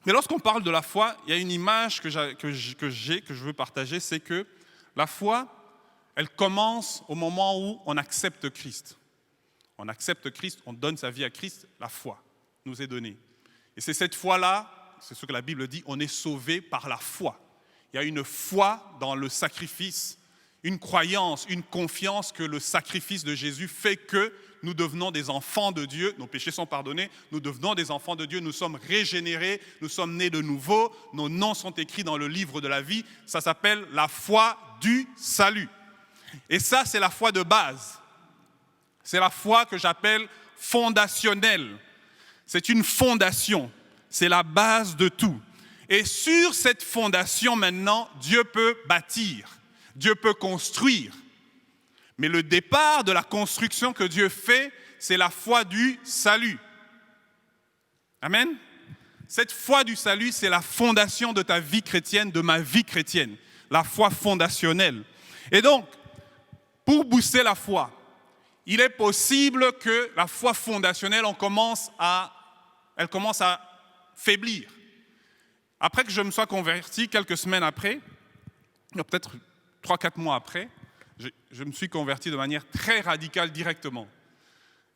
mais lorsqu'on parle de la foi, il y a une image que je veux partager, c'est que la foi, elle commence au moment où on accepte Christ. On accepte Christ, on donne sa vie à Christ, la foi nous est donnée. Et c'est cette foi-là, c'est ce que la Bible dit, on est sauvé par la foi. Il y a une foi dans le sacrifice, une croyance, une confiance que le sacrifice de Jésus fait que nous devenons des enfants de Dieu, nos péchés sont pardonnés, nous devenons des enfants de Dieu, nous sommes régénérés, nous sommes nés de nouveau, nos noms sont écrits dans le livre de la vie, ça s'appelle la foi du salut. Et ça, c'est la foi de base. C'est la foi que j'appelle fondationnelle. C'est une fondation, c'est la base de tout. Et sur cette fondation, maintenant, Dieu peut bâtir, Dieu peut construire. Mais le départ de la construction que Dieu fait, c'est la foi du salut. Amen. Cette foi du salut, c'est la fondation de ta vie chrétienne, de ma vie chrétienne. La foi fondationnelle. Et donc, pour booster la foi, il est possible que la foi fondationnelle, elle commence à faiblir. Après que je me sois converti, quelques semaines après, peut-être 3-4 mois après, je me suis converti de manière très radicale directement.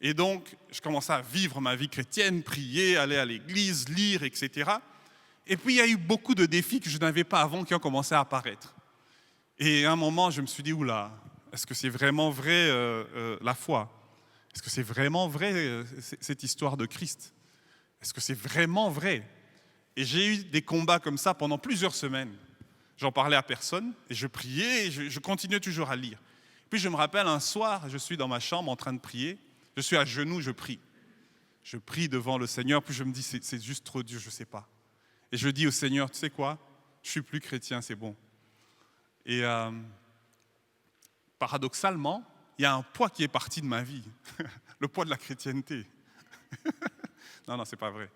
Et donc, je commençais à vivre ma vie chrétienne, prier, aller à l'église, lire, etc. Et puis, il y a eu beaucoup de défis que je n'avais pas avant qui ont commencé à apparaître. Et à un moment, je me suis dit, oula, est-ce que c'est vraiment vrai la foi? Est-ce que c'est vraiment vrai cette histoire de Christ? Est-ce que c'est vraiment vrai? Et j'ai eu des combats comme ça pendant plusieurs semaines. J'en parlais à personne et je priais et je continuais toujours à lire. Puis je me rappelle un soir, je suis dans ma chambre en train de prier, je suis à genoux, je prie. Je prie devant le Seigneur, puis je me dis c'est juste trop dur, je ne sais pas. Et je dis au Seigneur, tu sais quoi, je ne suis plus chrétien, c'est bon. Et paradoxalement, il y a un poids qui est parti de ma vie, le poids de la chrétienté. Non, c'est pas vrai.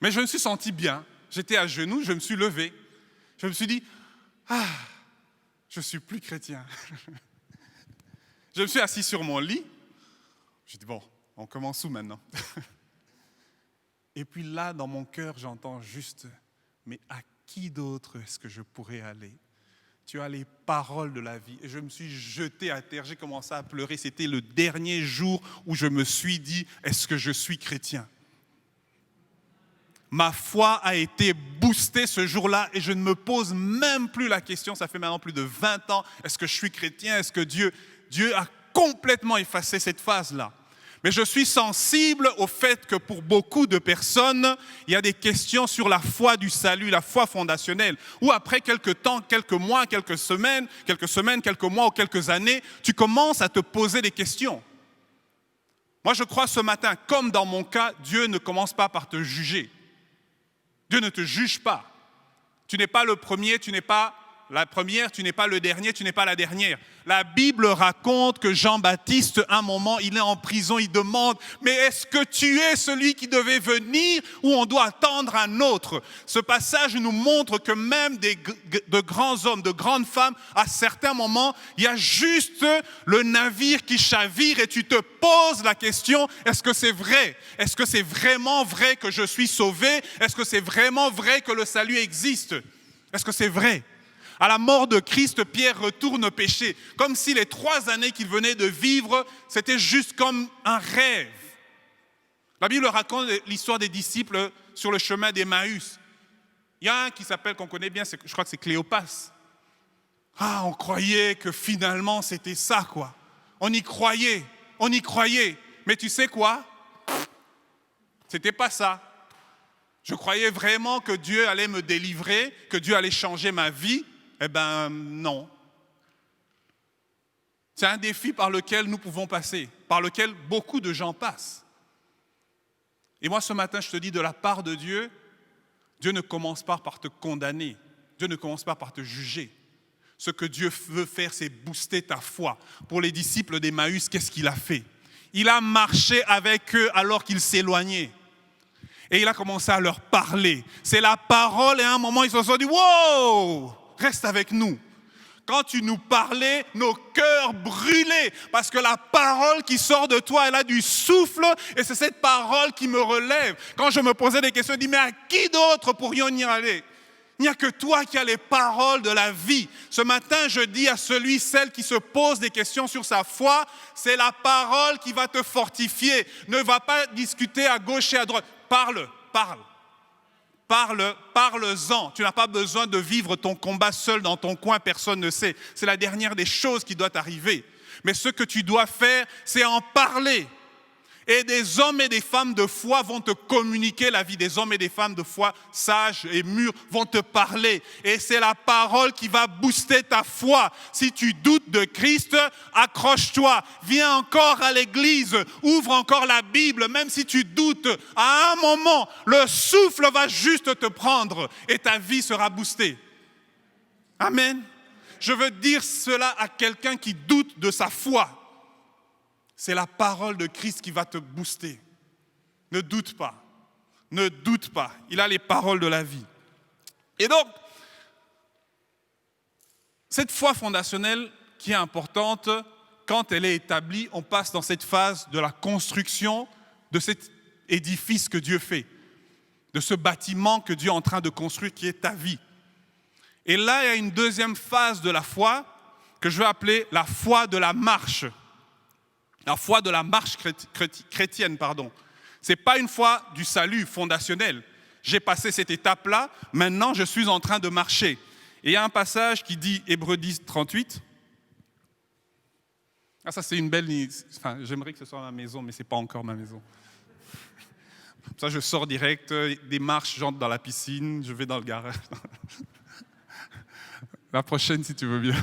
Mais je me suis senti bien, j'étais à genoux, je me suis levé. Je me suis dit, je ne suis plus chrétien. Je me suis assis sur mon lit. J'ai dit, bon, on commence où maintenant? Et puis là, dans mon cœur, j'entends juste, mais à qui d'autre est-ce que je pourrais aller? Tu as les paroles de la vie. Et je me suis jeté à terre, j'ai commencé à pleurer. C'était le dernier jour où je me suis dit, est-ce que je suis chrétien? Ma foi a été boostée ce jour-là et je ne me pose même plus la question, ça fait maintenant plus de 20 ans, est-ce que je suis chrétien? Est-ce que Dieu a complètement effacé cette phase-là? Mais je suis sensible au fait que pour beaucoup de personnes, il y a des questions sur la foi du salut, la foi fondationnelle, où après quelques temps, quelques mois, quelques semaines, quelques mois ou quelques années, tu commences à te poser des questions. Moi, je crois ce matin, comme dans mon cas, Dieu ne commence pas par te juger. Dieu ne te juge pas. Tu n'es pas le premier, tu n'es pas la première, tu n'es pas le dernier, tu n'es pas la dernière. La Bible raconte que Jean-Baptiste, un moment, il est en prison, il demande « Mais est-ce que tu es celui qui devait venir ou on doit attendre un autre ?» Ce passage nous montre que même de grands hommes, de grandes femmes, à certains moments, il y a juste le navire qui chavire et tu te poses la question « Est-ce que c'est vrai? Est-ce que c'est vraiment vrai que je suis sauvé? Est-ce que c'est vraiment vrai que le salut existe? Est-ce que c'est vrai ?» À la mort de Christ, Pierre retourne pécher, comme si les 3 années qu'il venait de vivre, c'était juste comme un rêve. La Bible raconte l'histoire des disciples sur le chemin d'Emmaüs. Il y a un qui s'appelle, qu'on connaît bien, je crois que c'est Cléopas. On croyait que finalement c'était ça, quoi. On y croyait. Mais tu sais quoi? C'était pas ça. Je croyais vraiment que Dieu allait me délivrer, que Dieu allait changer ma vie. Eh bien, non. C'est un défi par lequel nous pouvons passer, par lequel beaucoup de gens passent. Et moi, ce matin, je te dis, de la part de Dieu, Dieu ne commence pas par te condamner. Dieu ne commence pas par te juger. Ce que Dieu veut faire, c'est booster ta foi. Pour les disciples d'Emmaüs, qu'est-ce qu'il a fait? Il a marché avec eux alors qu'ils s'éloignaient. Et il a commencé à leur parler. C'est la parole et à un moment, ils se sont dit « Wow, reste avec nous ». Quand tu nous parlais, nos cœurs brûlaient parce que la parole qui sort de toi, elle a du souffle et c'est cette parole qui me relève. Quand je me posais des questions, je dis mais à qui d'autre pourrions-nous y aller? Il n'y a que toi qui as les paroles de la vie. Ce matin, je dis à celui, celle qui se pose des questions sur sa foi, c'est la parole qui va te fortifier. Ne va pas discuter à gauche et à droite. Parle-en. Tu n'as pas besoin de vivre ton combat seul dans ton coin, personne ne sait. C'est la dernière des choses qui doit arriver. Mais ce que tu dois faire, c'est en parler. Et des hommes et des femmes de foi vont te communiquer la vie. Des hommes et des femmes de foi sages et mûrs vont te parler. Et c'est la parole qui va booster ta foi. Si tu doutes de Christ, accroche-toi. Viens encore à l'église. Ouvre encore la Bible. Même si tu doutes, à un moment, le souffle va juste te prendre et ta vie sera boostée. Amen. Je veux dire cela à quelqu'un qui doute de sa foi. C'est la parole de Christ qui va te booster. Ne doute pas. Ne doute pas. Il a les paroles de la vie. Et donc, cette foi fondationnelle qui est importante, quand elle est établie, on passe dans cette phase de la construction de cet édifice que Dieu fait, de ce bâtiment que Dieu est en train de construire qui est ta vie. Et là, il y a une deuxième phase de la foi que je vais appeler la foi de la marche. La foi de la marche chrétienne, pardon. Ce n'est pas une foi du salut fondationnel. J'ai passé cette étape-là, maintenant je suis en train de marcher. Et il y a un passage qui dit, Hébreux 10, 38. Ah, ça c'est une belle... Enfin, j'aimerais que ce soit ma maison, mais ce n'est pas encore ma maison. Ça, je sors direct, des marches, j'entre dans la piscine, je vais dans le garage. La prochaine, si tu veux bien.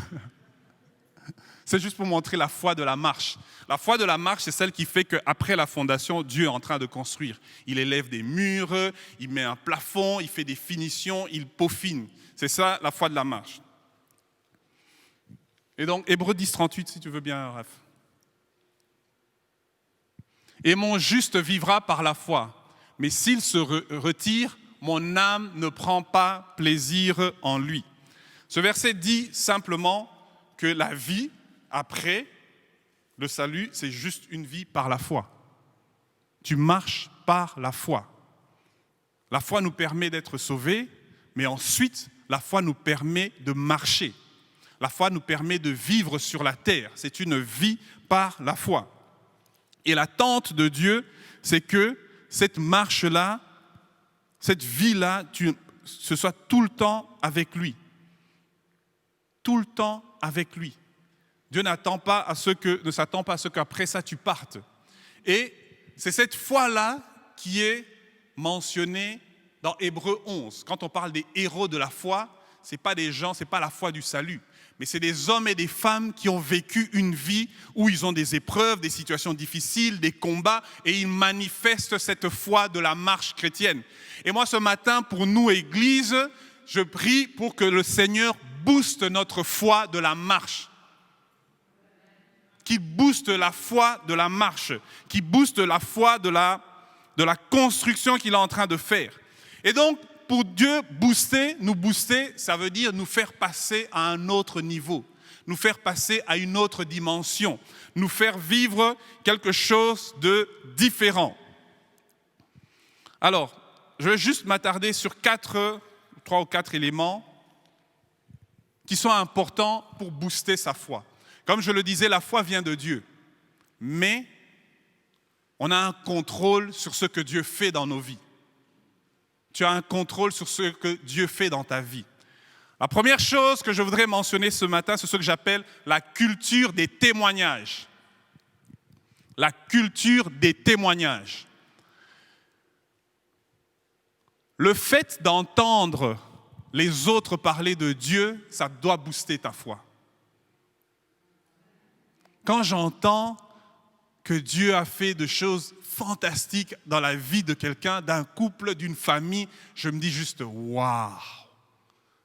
C'est juste pour montrer la foi de la marche. La foi de la marche, c'est celle qui fait qu'après la fondation, Dieu est en train de construire. Il élève des murs, il met un plafond, il fait des finitions, il peaufine. C'est ça, la foi de la marche. Et donc, Hébreux 10, 38, si tu veux bien, Raph. Et mon juste vivra par la foi, mais s'il se retire, mon âme ne prend pas plaisir en lui. Ce verset dit simplement que la vie, après le salut, c'est juste une vie par la foi. Tu marches par la foi. La foi nous permet d'être sauvés, mais ensuite, la foi nous permet de marcher. La foi nous permet de vivre sur la terre. C'est une vie par la foi. Et l'attente de Dieu, c'est que cette marche-là, cette vie-là, ce soit tout le temps avec lui. Tout le temps avec lui. Dieu ne s'attend pas à ce qu'après ça tu partes. Et c'est cette foi-là qui est mentionnée dans Hébreux 11. Quand on parle des héros de la foi, ce n'est pas des gens, ce n'est pas la foi du salut. Mais c'est des hommes et des femmes qui ont vécu une vie où ils ont des épreuves, des situations difficiles, des combats, et ils manifestent cette foi de la marche chrétienne. Et moi, ce matin, pour nous, Église, je prie pour que le Seigneur booste notre foi de la marche. Qui booste la foi de la marche, qui booste la foi de la construction qu'il est en train de faire. Et donc, pour Dieu nous booster, ça veut dire nous faire passer à un autre niveau, nous faire passer à une autre dimension, nous faire vivre quelque chose de différent. Alors, je vais juste m'attarder sur 3 ou 4 éléments qui sont importants pour booster sa foi. Comme je le disais, la foi vient de Dieu, mais on a un contrôle sur ce que Dieu fait dans nos vies. Tu as un contrôle sur ce que Dieu fait dans ta vie. La première chose que je voudrais mentionner ce matin, c'est ce que j'appelle la culture des témoignages. La culture des témoignages. Le fait d'entendre les autres parler de Dieu, ça doit booster ta foi. quand j'entends que Dieu a fait des choses fantastiques dans la vie de quelqu'un, d'un couple, d'une famille, je me dis juste « waouh ».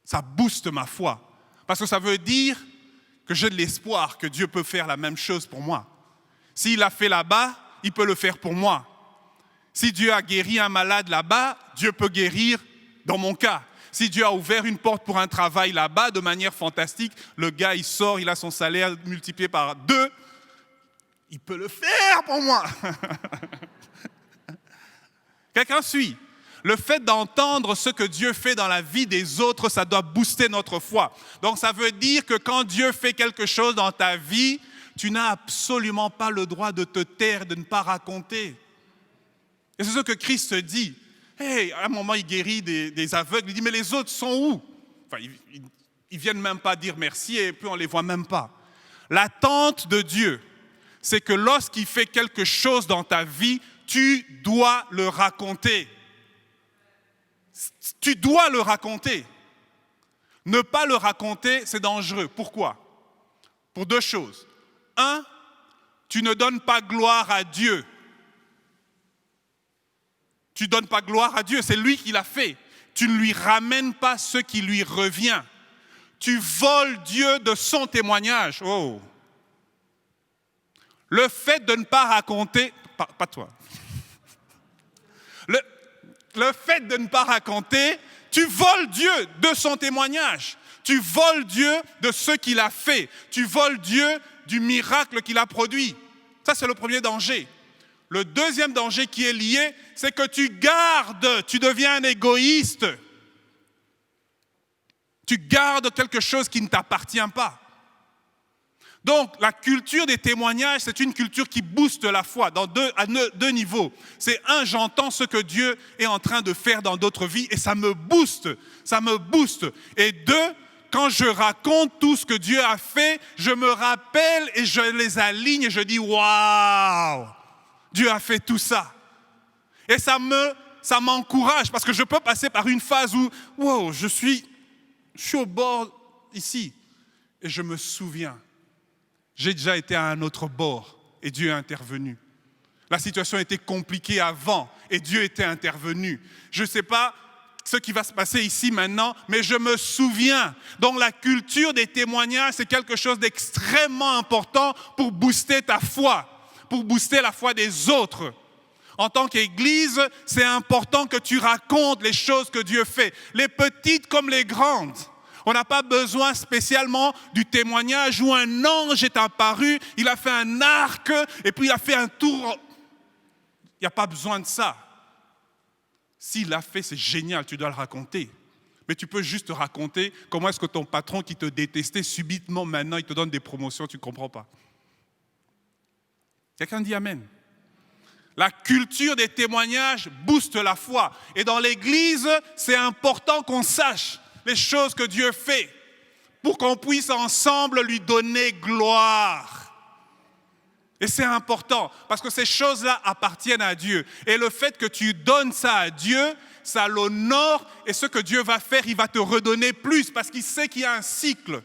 Ça booste ma foi. Parce que ça veut dire que j'ai de l'espoir que Dieu peut faire la même chose pour moi. S'il l'a fait là-bas, il peut le faire pour moi. Si Dieu a guéri un malade là-bas, Dieu peut guérir dans mon cas. Si Dieu a ouvert une porte pour un travail là-bas de manière fantastique, le gars, il sort, il a son salaire multiplié par 2, il peut le faire pour moi. Quelqu'un suit? Le fait d'entendre ce que Dieu fait dans la vie des autres, ça doit booster notre foi. Donc ça veut dire que quand Dieu fait quelque chose dans ta vie, tu n'as absolument pas le droit de te taire, de ne pas raconter. Et c'est ce que Christ dit. Hey, à un moment, il guérit des aveugles. Il dit, mais les autres sont où? Enfin, ils viennent même pas dire merci et puis on les voit même pas. L'attente de Dieu, c'est que lorsqu'il fait quelque chose dans ta vie, tu dois le raconter. Tu dois le raconter. Ne pas le raconter, c'est dangereux. Pourquoi? Pour 2 choses. 1, tu ne donnes pas gloire à Dieu. Tu ne donnes pas gloire à Dieu, c'est lui qui l'a fait. Tu ne lui ramènes pas ce qui lui revient. Tu voles Dieu de son témoignage. Oh. Le fait de ne pas raconter, pas toi. Le fait de ne pas raconter, tu voles Dieu de son témoignage. Tu voles Dieu de ce qu'il a fait. Tu voles Dieu du miracle qu'il a produit. Ça, c'est le premier danger. Le deuxième danger qui est lié, c'est que tu deviens un égoïste. Tu gardes quelque chose qui ne t'appartient pas. Donc, la culture des témoignages, c'est une culture qui booste la foi à deux niveaux. C'est 1, j'entends ce que Dieu est en train de faire dans d'autres vies et ça me booste. Et 2, quand je raconte tout ce que Dieu a fait, je me rappelle et je les aligne et je dis « Waouh, Dieu a fait tout ça ». Et ça m'encourage parce que je peux passer par une phase où « Wow, je suis au bord ici » et je me souviens. J'ai déjà été à un autre bord et Dieu est intervenu. La situation était compliquée avant et Dieu était intervenu. Je ne sais pas ce qui va se passer ici maintenant, mais je me souviens. Donc la culture des témoignages, c'est quelque chose d'extrêmement important pour booster ta foi, pour booster la foi des autres. En tant qu'Église, c'est important que tu racontes les choses que Dieu fait, les petites comme les grandes. On n'a pas besoin spécialement du témoignage où un ange est apparu, il a fait un arc et puis il a fait un tour. Il n'y a pas besoin de ça. S'il l'a fait, c'est génial, tu dois le raconter. Mais tu peux juste raconter comment est-ce que ton patron qui te détestait subitement, maintenant, il te donne des promotions, tu ne comprends pas. Quelqu'un dit Amen. La culture des témoignages booste la foi. Et dans l'Église, c'est important qu'on sache les choses que Dieu fait pour qu'on puisse ensemble lui donner gloire. Et c'est important parce que ces choses-là appartiennent à Dieu. Et le fait que tu donnes ça à Dieu, ça l'honore et ce que Dieu va faire, il va te redonner plus parce qu'il sait qu'il y a un cycle.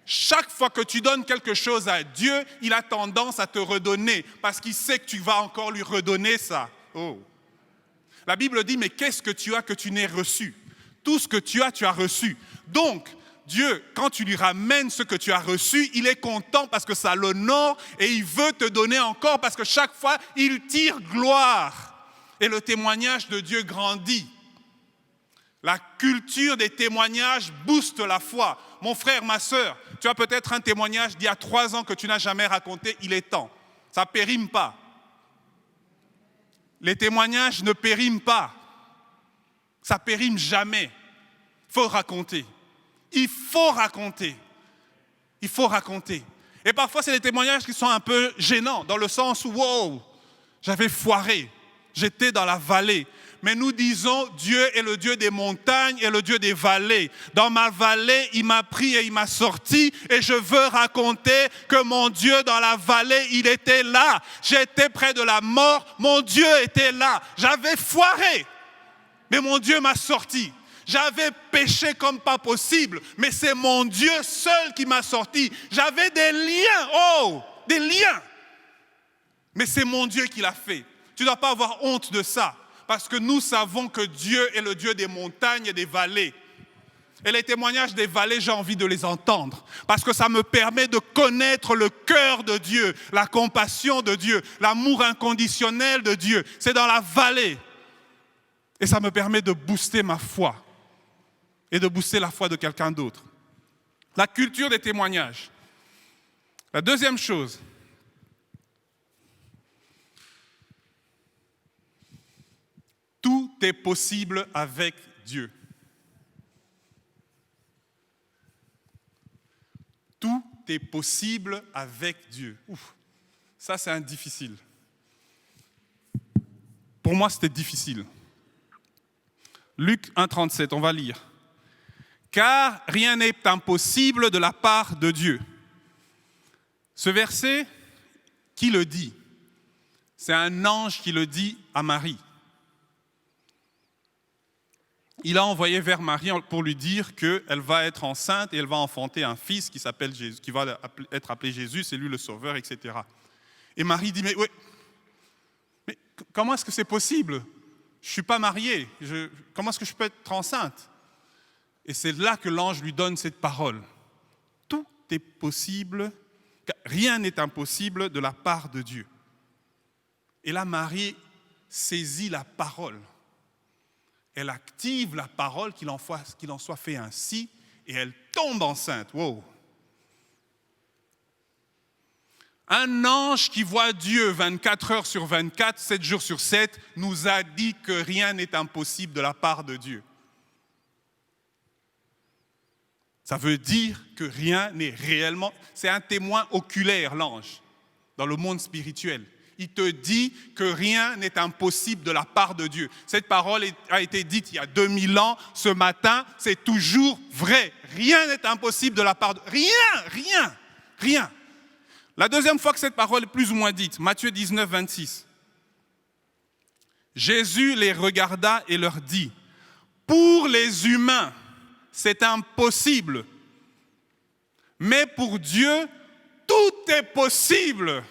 Chaque fois que tu donnes quelque chose à Dieu, il a tendance à te redonner parce qu'il sait que tu vas encore lui redonner ça. Oh. La Bible dit, mais qu'est-ce que tu as que tu n'aies reçu? Tout ce que tu as reçu. Donc, Dieu, quand tu lui ramènes ce que tu as reçu, il est content parce que ça l'honore et il veut te donner encore parce que chaque fois, il tire gloire. Et le témoignage de Dieu grandit. La culture des témoignages booste la foi. Mon frère, ma sœur, tu as peut-être un témoignage d'il y a 3 ans que tu n'as jamais raconté, il est temps. Ça ne périme pas. Les témoignages ne périment pas. Ça périme jamais. Il faut raconter. Il faut raconter. Il faut raconter. Et parfois, c'est des témoignages qui sont un peu gênants, dans le sens où, wow, j'avais foiré. J'étais dans la vallée. Mais nous disons, Dieu est le Dieu des montagnes et le Dieu des vallées. Dans ma vallée, il m'a pris et il m'a sorti. Et je veux raconter que mon Dieu, dans la vallée, il était là. J'étais près de la mort. Mon Dieu était là. J'avais foiré. Mais mon Dieu m'a sorti. J'avais péché comme pas possible, mais c'est mon Dieu seul qui m'a sorti. J'avais des liens, des liens. Mais c'est mon Dieu qui l'a fait. Tu ne dois pas avoir honte de ça, parce que nous savons que Dieu est le Dieu des montagnes et des vallées. Et les témoignages des vallées, j'ai envie de les entendre, parce que ça me permet de connaître le cœur de Dieu, la compassion de Dieu, l'amour inconditionnel de Dieu. C'est dans la vallée. Et ça me permet de booster ma foi et de booster la foi de quelqu'un d'autre. La culture des témoignages. La deuxième chose, tout est possible avec Dieu. Tout est possible avec Dieu. Ouf, ça c'est un difficile. Pour moi, c'était difficile. Luc 1,37, on va lire. Car rien n'est impossible de la part de Dieu. Ce verset, qui le dit? C'est un ange qui le dit à Marie. Il a envoyé vers Marie pour lui dire qu'elle va être enceinte et elle va enfanter un fils qui s'appelle Jésus, qui va être appelé Jésus, c'est lui le sauveur, etc. Et Marie dit, mais comment est-ce que c'est possible? Je ne suis pas mariée, comment est-ce que je peux être enceinte? Et c'est là que l'ange lui donne cette parole. Tout est possible, rien n'est impossible de la part de Dieu. Et là, Marie saisit la parole. Elle active la parole, qu'il en soit fait ainsi, et elle tombe enceinte. Wow. Un ange qui voit Dieu 24 heures sur 24, 7 jours sur 7, nous a dit que rien n'est impossible de la part de Dieu. Ça veut dire que rien n'est réellement... C'est un témoin oculaire, l'ange, dans le monde spirituel. Il te dit que rien n'est impossible de la part de Dieu. Cette parole a été dite il y a 2000 ans. Ce matin, c'est toujours vrai. Rien n'est impossible de la part de Dieu. Rien. La deuxième fois que cette parole est plus ou moins dite, Matthieu 19, 26. Jésus les regarda et leur dit, « Pour les humains, c'est impossible. Mais pour Dieu, tout est possible. »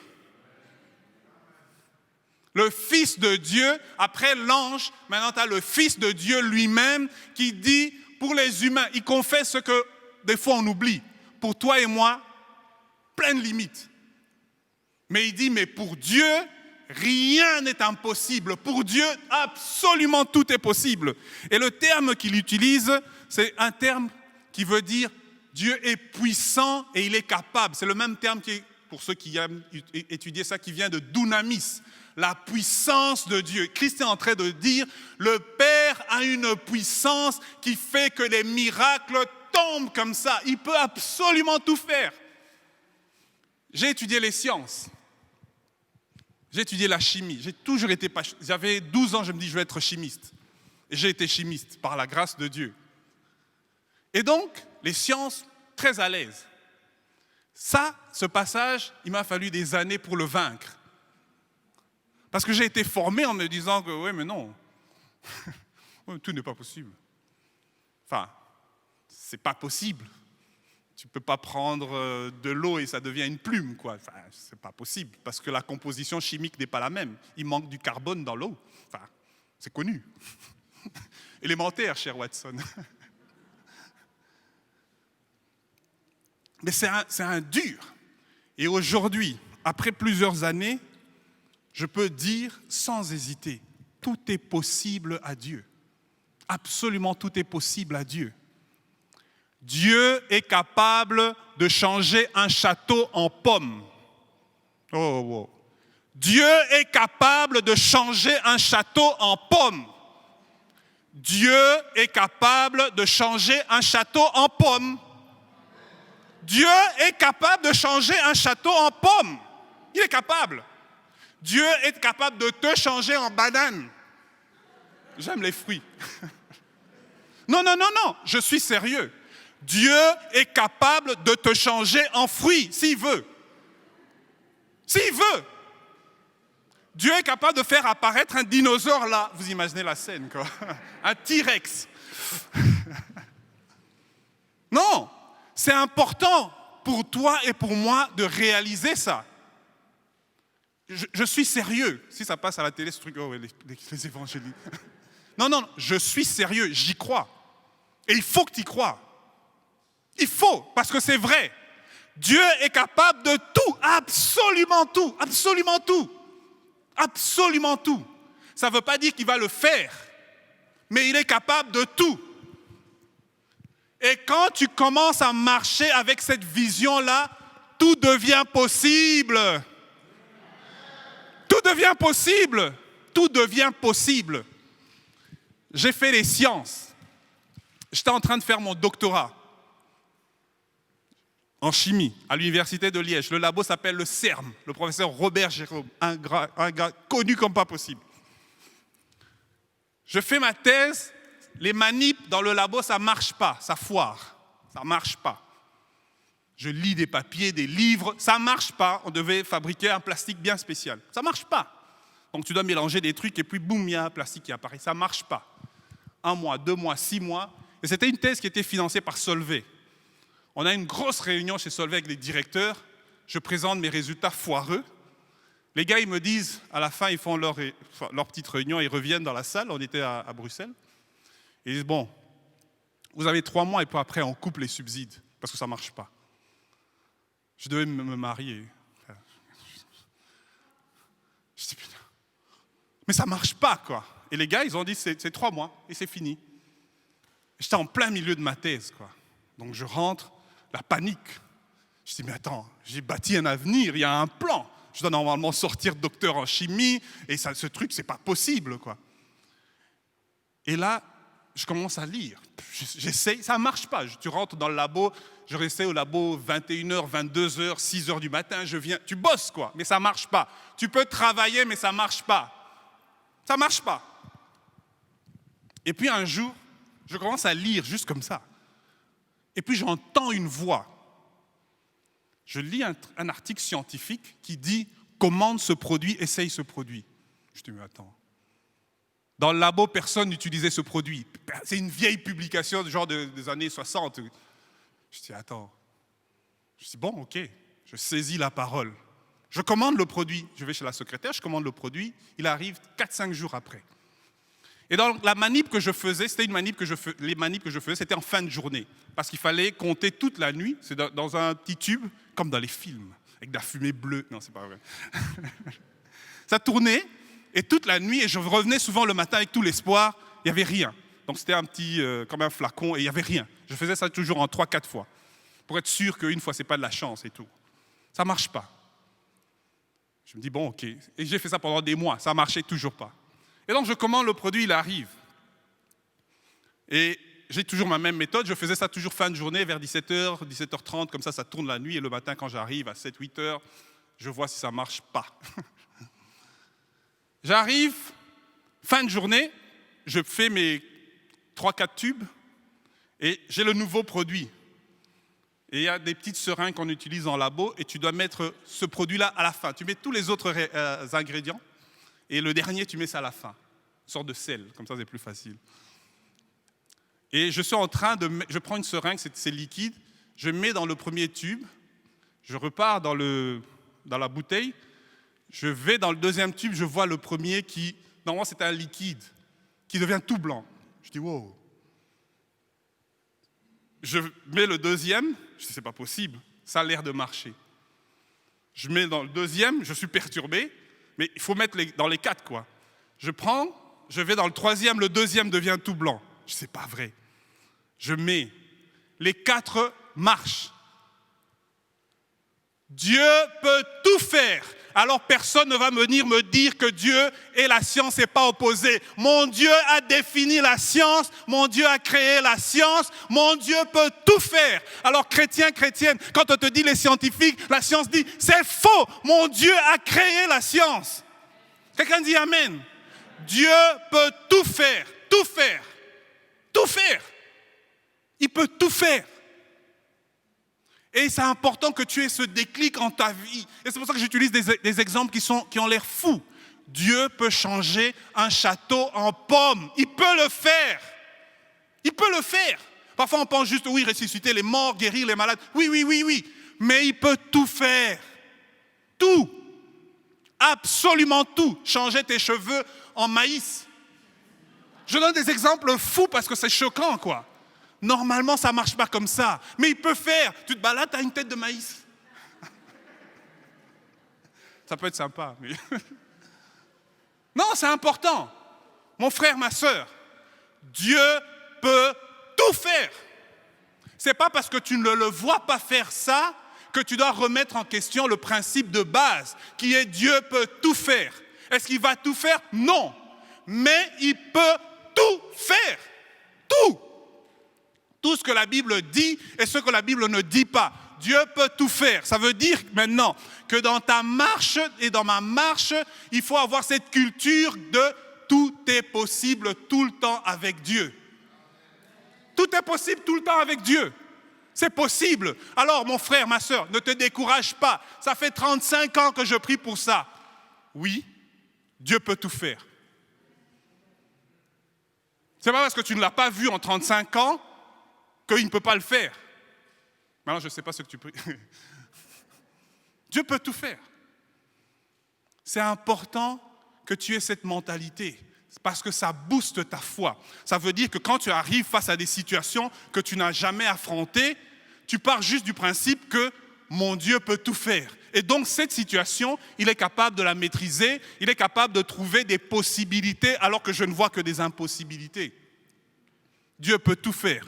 Le Fils de Dieu, après l'ange, maintenant tu as le Fils de Dieu lui-même qui dit, pour les humains, il confesse ce que des fois on oublie. Pour toi et moi, plein de limites. Mais il dit, mais pour Dieu, rien n'est impossible. Pour Dieu, absolument tout est possible. Et le terme qu'il utilise, c'est un terme qui veut dire Dieu est puissant et il est capable. C'est le même terme qui, pour ceux qui aiment étudier ça, qui vient de dunamis. La puissance de Dieu. Christ est en train de dire, le Père a une puissance qui fait que les miracles tombent comme ça. Il peut absolument tout faire. J'ai étudié les sciences. J'ai étudié la chimie. J'avais 12 ans, je me dis, je vais être chimiste. Et j'ai été chimiste par la grâce de Dieu. Et donc, les sciences, très à l'aise. Ça, ce passage, il m'a fallu des années pour le vaincre. Parce que j'ai été formé en me disant que, oui, mais non, tout n'est pas possible. Enfin, c'est pas possible. Tu ne peux pas prendre de l'eau et ça devient une plume, quoi. Enfin, c'est pas possible, parce que la composition chimique n'est pas la même. Il manque du carbone dans l'eau. Enfin, c'est connu. Élémentaire, cher Watson. Mais c'est un dur. Et aujourd'hui, après plusieurs années, je peux dire sans hésiter, tout est possible à Dieu. Absolument tout est possible à Dieu. Dieu est capable de changer un château en pomme. Oh. Dieu est capable de changer un château en pomme. Dieu est capable de changer un château en pomme. Dieu est capable de changer un château en pomme. Il est capable. Dieu est capable de te changer en banane. J'aime les fruits. Non, je suis sérieux. Dieu est capable de te changer en fruits, s'il veut. S'il veut. Dieu est capable de faire apparaître un dinosaure là. Vous imaginez la scène, quoi. Un T-Rex. Non, c'est important pour toi et pour moi de réaliser ça. Je suis sérieux. Si ça passe à la télé, ce truc, oh, les évangélistes. Non, je suis sérieux, j'y crois. Et il faut que tu y crois. Il faut, parce que c'est vrai. Dieu est capable de tout, absolument tout, absolument tout. Absolument tout. Ça ne veut pas dire qu'il va le faire, mais il est capable de tout. Et quand tu commences à marcher avec cette vision-là, tout devient possible. Tout devient possible. Tout devient possible. J'ai fait les sciences. J'étais en train de faire mon doctorat en chimie à l'université de Liège. Le labo s'appelle le CERM, le professeur Robert Jérôme, un gars connu comme pas possible. Je fais ma thèse, les manips dans le labo, ça ne marche pas, ça foire, ça ne marche pas. Je lis des papiers, des livres, ça ne marche pas. On devait fabriquer un plastique bien spécial. Ça ne marche pas. Donc tu dois mélanger des trucs et puis boum, il y a un plastique qui apparaît. Ça ne marche pas. 1 mois, 2 mois, 6 mois. Et c'était une thèse qui était financée par Solvay. On a une grosse réunion chez Solvay avec les directeurs. Je présente mes résultats foireux. Les gars, ils me disent, à la fin, ils font leur petite réunion, ils reviennent dans la salle. On était à Bruxelles. Et ils disent, bon, vous avez 3 mois et puis après, on coupe les subsides parce que ça ne marche pas. Je devais me marier. Je dis, putain. Mais ça ne marche pas, quoi. Et les gars, ils ont dit, c'est 3 mois et c'est fini. J'étais en plein milieu de ma thèse, quoi. Donc je rentre, la panique. Je dis, mais attends, j'ai bâti un avenir, il y a un plan. Je dois normalement sortir docteur en chimie, et ça, ce truc, c'est pas possible, quoi. Et là, je commence à lire. J'essaye, ça ne marche pas. Tu rentres dans le labo, je restais au labo 21h, 22h, 6h du matin, je viens, tu bosses, quoi, mais ça ne marche pas. Tu peux travailler, mais ça ne marche pas. Ça ne marche pas. Et puis un jour, je commence à lire juste comme ça. Et puis j'entends une voix. Je lis un article scientifique qui dit « Commande ce produit, essaye ce produit ». Je dis « Mais attends, dans le labo, personne n'utilisait ce produit. C'est une vieille publication genre des années 60. » Je dis « Attends. » Je dis « Bon, ok. » Je saisis la parole. Je commande le produit. Je vais chez la secrétaire, je commande le produit. Il arrive 4-5 jours après. Et dans la manip que je faisais, c'était les manips que je faisais, c'était en fin de journée. Parce qu'il fallait compter toute la nuit. C'est dans un petit tube, comme dans les films, avec de la fumée bleue. Non, c'est pas vrai. Ça tournait, et toute la nuit, et je revenais souvent le matin avec tout l'espoir, il n'y avait rien. Donc c'était un petit, comme un flacon, et il n'y avait rien. Je faisais ça toujours en 3-4 fois, pour être sûr qu'une fois, ce n'est pas de la chance et tout. Ça ne marche pas. Je me dis, bon, ok. Et j'ai fait ça pendant des mois, ça ne marchait toujours pas. Et donc, je commande le produit, il arrive. Et j'ai toujours ma même méthode. Je faisais ça toujours fin de journée, vers 17h, 17h30. Comme ça tourne la nuit. Et le matin, quand j'arrive à 7-8h, je vois si ça ne marche pas. J'arrive, fin de journée, je fais mes 3-4 tubes. Et j'ai le nouveau produit. Et il y a des petites seringues qu'on utilise en labo. Et tu dois mettre ce produit-là à la fin. Tu mets tous les autres ingrédients. Et le dernier, tu mets ça à la fin. Une sorte de sel, comme ça c'est plus facile. Et je suis en train je prends une seringue, c'est liquide, je mets dans le premier tube, je repars dans la bouteille, je vais dans le deuxième tube, je vois le premier qui, normalement c'était un liquide, qui devient tout blanc. Je dis, wow. Je mets le deuxième, je dis, c'est pas possible, ça a l'air de marcher. Je mets dans le deuxième, je suis perturbé, mais il faut mettre dans les 4, quoi. Je prends, je vais dans le troisième, le deuxième devient tout blanc. Je dis, c'est pas vrai. Je mets, les 4 marchent. Dieu peut tout faire. Alors personne ne va venir me dire que Dieu et la science n'est pas opposée. Mon Dieu a défini la science, mon Dieu a créé la science, mon Dieu peut tout faire. Alors chrétien, chrétienne, quand on te dit les scientifiques, la science dit c'est faux, mon Dieu a créé la science. Quelqu'un dit amen. Dieu peut tout faire, tout faire, tout faire. Il peut tout faire. Et c'est important que tu aies ce déclic en ta vie. Et c'est pour ça que j'utilise des exemples qui ont l'air fous. Dieu peut changer un château en pomme. Il peut le faire. Il peut le faire. Parfois, on pense juste, oui, ressusciter les morts, guérir les malades. Oui, oui, oui, oui. Mais il peut tout faire. Tout. Absolument tout. Changer tes cheveux en maïs. Je donne des exemples fous parce que c'est choquant, quoi. Normalement, ça ne marche pas comme ça. Mais il peut faire. Tu te balades, tu as une tête de maïs. Ça peut être sympa. Mais... Non, c'est important. Mon frère, ma sœur, Dieu peut tout faire. Ce n'est pas parce que tu ne le vois pas faire ça que tu dois remettre en question le principe de base, qui est Dieu peut tout faire. Est-ce qu'il va tout faire? Non. Mais il peut tout faire. Tout. Tout ce que la Bible dit et ce que la Bible ne dit pas. Dieu peut tout faire. Ça veut dire maintenant que dans ta marche et dans ma marche, il faut avoir cette culture de tout est possible tout le temps avec Dieu. Tout est possible tout le temps avec Dieu. C'est possible. Alors, mon frère, ma sœur, ne te décourage pas. Ça fait 35 ans que je prie pour ça. Oui, Dieu peut tout faire. C'est pas parce que tu ne l'as pas vu en 35 ans qu'il ne peut pas le faire. Maintenant, je ne sais pas ce que tu pries. Dieu peut tout faire. C'est important que tu aies cette mentalité. Parce que ça booste ta foi. Ça veut dire que quand tu arrives face à des situations que tu n'as jamais affrontées, tu pars juste du principe que mon Dieu peut tout faire. Et donc cette situation, il est capable de la maîtriser, il est capable de trouver des possibilités alors que je ne vois que des impossibilités. Dieu peut tout faire.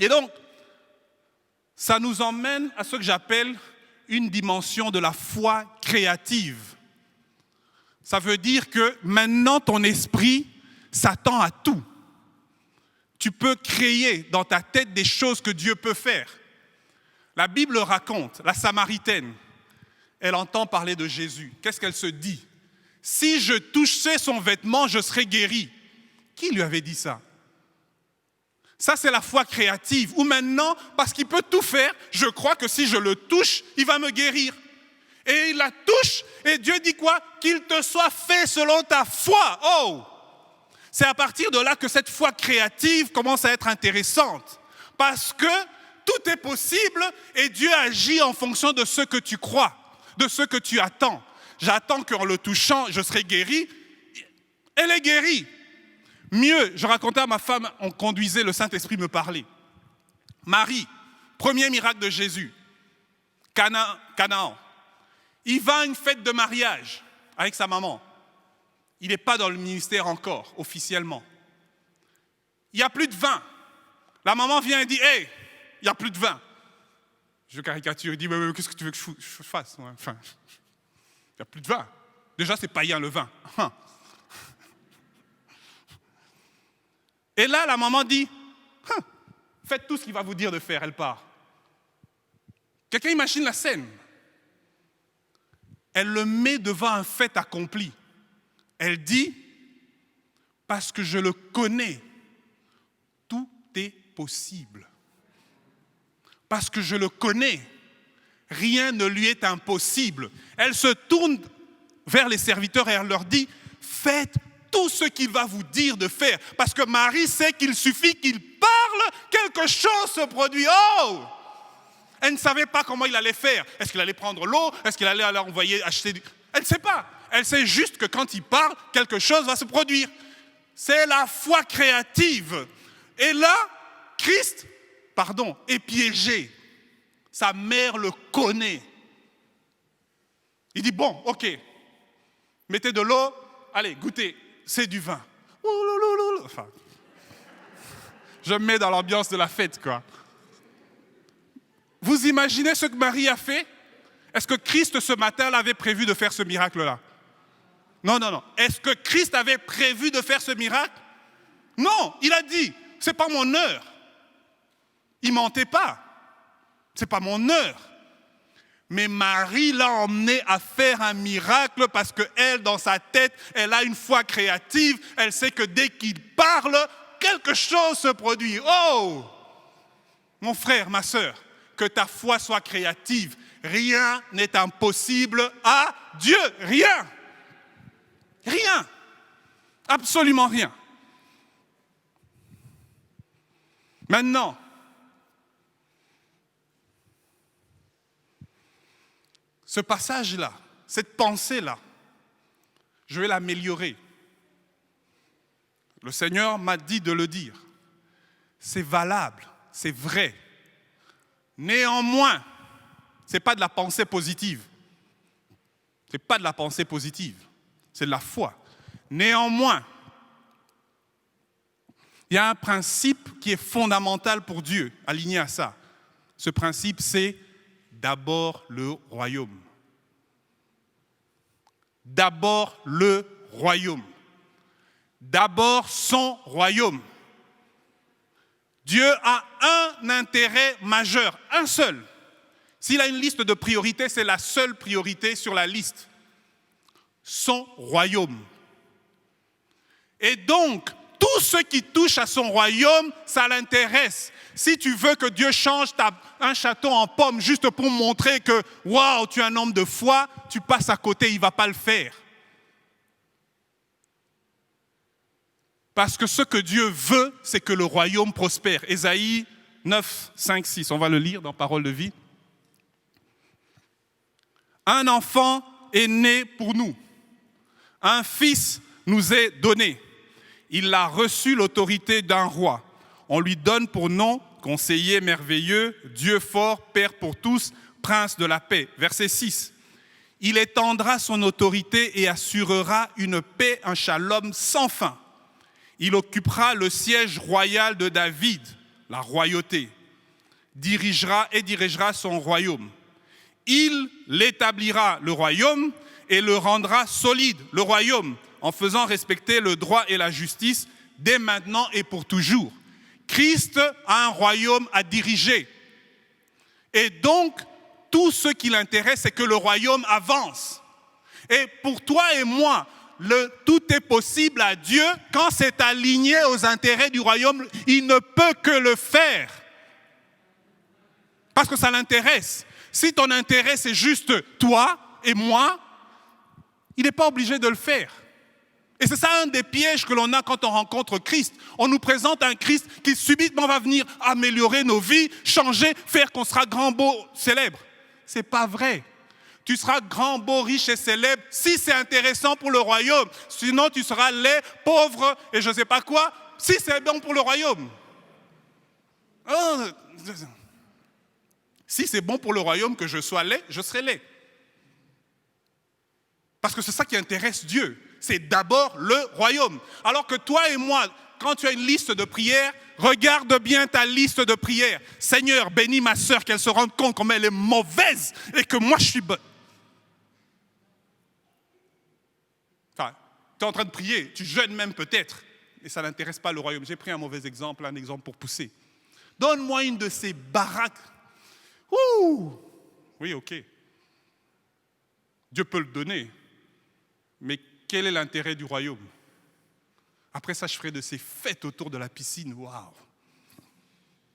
Et donc, ça nous emmène à ce que j'appelle une dimension de la foi créative. Ça veut dire que maintenant, ton esprit s'attend à tout. Tu peux créer dans ta tête des choses que Dieu peut faire. La Bible raconte, la Samaritaine, elle entend parler de Jésus. Qu'est-ce qu'elle se dit? Si je touchais son vêtement, je serais guéri. Qui lui avait dit ça? Ça, c'est la foi créative. Ou maintenant, parce qu'il peut tout faire, je crois que si je le touche, il va me guérir. Et il la touche, et Dieu dit quoi? Qu'il te soit fait selon ta foi. Oh! C'est à partir de là que cette foi créative commence à être intéressante. Parce que tout est possible et Dieu agit en fonction de ce que tu crois, de ce que tu attends. J'attends qu'en le touchant, je serai guéri. Elle est guérie. Mieux, je racontais à ma femme, on conduisait, le Saint-Esprit me parlait. Marie, premier miracle de Jésus, Canaan. Il va à une fête de mariage avec sa maman. Il n'est pas dans le ministère encore, officiellement. Il n'y a plus de vin. La maman vient et dit, « Hey, il n'y a plus de vin. » Je caricature, il dit, « Qu'est-ce que tu veux que je fasse? Enfin, il n'y a plus de vin. Déjà, c'est païen le vin. » Et là, la maman dit, « Faites tout ce qu'il va vous dire de faire. » Elle part. Quelqu'un imagine la scène. Elle le met devant un fait accompli. Elle dit, parce que je le connais, tout est possible. Parce que je le connais, rien ne lui est impossible. Elle se tourne vers les serviteurs et elle leur dit, faites tout ce qu'il va vous dire de faire. Parce que Marie sait qu'il suffit qu'il parle, quelque chose se produit. Oh! Elle ne savait pas comment il allait faire. Est-ce qu'il allait prendre l'eau? Est-ce qu'il allait envoyer acheter du... Elle ne sait pas. Elle sait juste que quand il parle, quelque chose va se produire. C'est la foi créative. Et là, Christ, est piégé. Sa mère le connaît. Il dit, bon, ok, mettez de l'eau, allez, goûtez, c'est du vin. Enfin, je me mets dans l'ambiance de la fête, quoi. Vous imaginez ce que Marie a fait? Est-ce que Christ, ce matin, avait prévu de faire ce miracle-là? Non. Est-ce que Christ avait prévu de faire ce miracle? Non, il a dit, c'est pas mon heure. Il mentait pas. C'est pas mon heure. Mais Marie l'a emmené à faire un miracle parce qu'elle, dans sa tête, elle a une foi créative. Elle sait que dès qu'il parle, quelque chose se produit. Oh! Mon frère, ma sœur, que ta foi soit créative. Rien n'est impossible à Dieu. Rien. Rien. Absolument rien. Maintenant, ce passage-là, cette pensée-là, je vais l'améliorer. Le Seigneur m'a dit de le dire. C'est valable, c'est vrai. Néanmoins, ce n'est pas de la pensée positive. Ce n'est pas de la pensée positive, c'est de la foi. Néanmoins, il y a un principe qui est fondamental pour Dieu, aligné à ça. Ce principe, c'est d'abord le royaume. D'abord le royaume. D'abord son royaume. Dieu a un intérêt majeur, un seul. S'il a une liste de priorités, c'est la seule priorité sur la liste. Son royaume. Et donc, tout ce qui touche à son royaume, ça l'intéresse. Si tu veux que Dieu change un château en pomme juste pour montrer que « Waouh, tu es un homme de foi », tu passes à côté, il ne va pas le faire. Parce que ce que Dieu veut, c'est que le royaume prospère. Ésaïe 9, 5, 6, on va le lire dans Parole de vie. Un enfant est né pour nous. Un fils nous est donné. Il a reçu l'autorité d'un roi. On lui donne pour nom conseiller merveilleux, Dieu fort, Père pour tous, prince de la paix. Verset 6. Il étendra son autorité et assurera une paix, un shalom sans fin. Il occupera le siège royal de David, la royauté, dirigera son royaume. Il l'établira, le royaume, et le rendra solide, le royaume, en faisant respecter le droit et la justice dès maintenant et pour toujours. Christ a un royaume à diriger. Et donc, tout ce qui l'intéresse, c'est que le royaume avance. Et pour toi et moi, tout est possible à Dieu quand c'est aligné aux intérêts du royaume. Il ne peut que le faire. Parce que ça l'intéresse. Si ton intérêt, c'est juste toi et moi, il n'est pas obligé de le faire. Et c'est ça un des pièges que l'on a quand on rencontre Christ. On nous présente un Christ qui subitement va venir améliorer nos vies, changer, faire qu'on sera grand, beau, célèbre. Ce n'est pas vrai. Tu seras grand, beau, riche et célèbre si c'est intéressant pour le royaume. Sinon, tu seras laid, pauvre et je ne sais pas quoi, si c'est bon pour le royaume. Oh. Si c'est bon pour le royaume que je sois laid, je serai laid. Parce que c'est ça qui intéresse Dieu. C'est d'abord le royaume. Alors que toi et moi, quand tu as une liste de prières, regarde bien ta liste de prières. Seigneur, bénis ma sœur, qu'elle se rende compte comme elle est mauvaise et que moi je suis bonne. Enfin, tu es en train de prier, tu jeûnes même peut-être, et ça n'intéresse pas le royaume. J'ai pris un mauvais exemple, un exemple pour pousser. Donne-moi une de ces baraques. Ouh! Oui, ok. Dieu peut le donner, mais quel est l'intérêt du royaume? Après ça, je ferai de ces fêtes autour de la piscine. Waouh!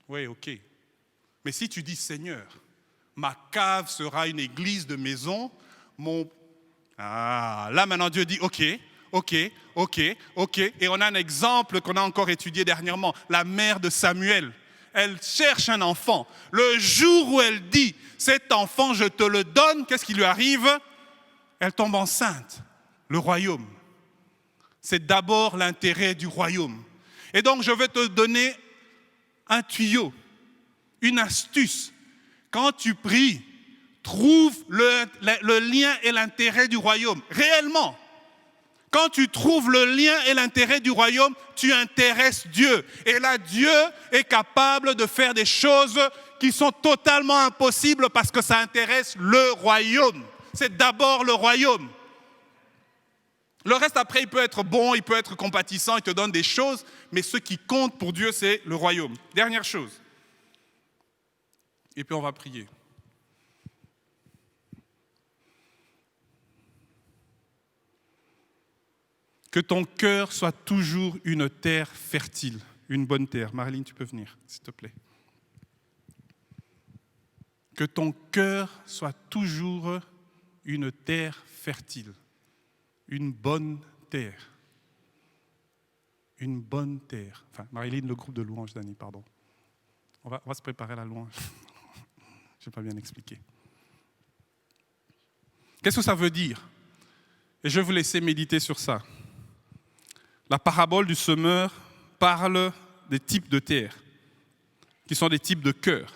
Oui, ok. Mais si tu dis, Seigneur, ma cave sera une église de maison, là maintenant Dieu dit, ok. Et on a un exemple qu'on a encore étudié dernièrement. La mère de Samuel. Elle cherche un enfant. Le jour où elle dit, cet enfant, je te le donne, qu'est-ce qui lui arrive? Elle tombe enceinte. Le royaume. C'est d'abord l'intérêt du royaume. Et donc, je vais te donner un tuyau, une astuce. Quand tu pries, trouve le lien et l'intérêt du royaume. Réellement. Quand tu trouves le lien et l'intérêt du royaume, tu intéresses Dieu. Et là, Dieu est capable de faire des choses qui sont totalement impossibles parce que ça intéresse le royaume. C'est d'abord le royaume. Le reste, après, il peut être bon, il peut être compatissant, il te donne des choses, mais ce qui compte pour Dieu, c'est le royaume. Dernière chose. Et puis on va prier. Que ton cœur soit toujours une terre fertile, une bonne terre. Marilyn, tu peux venir, s'il te plaît. Que ton cœur soit toujours une terre fertile, une bonne terre. Une bonne terre. Enfin, Marilyn, le groupe de louanges, Dani, pardon. On va se préparer à la louange. Je n'ai pas bien expliqué. Qu'est-ce que ça veut dire? Et je vais vous laisser méditer sur ça. La parabole du semeur parle des types de terre, qui sont des types de cœur.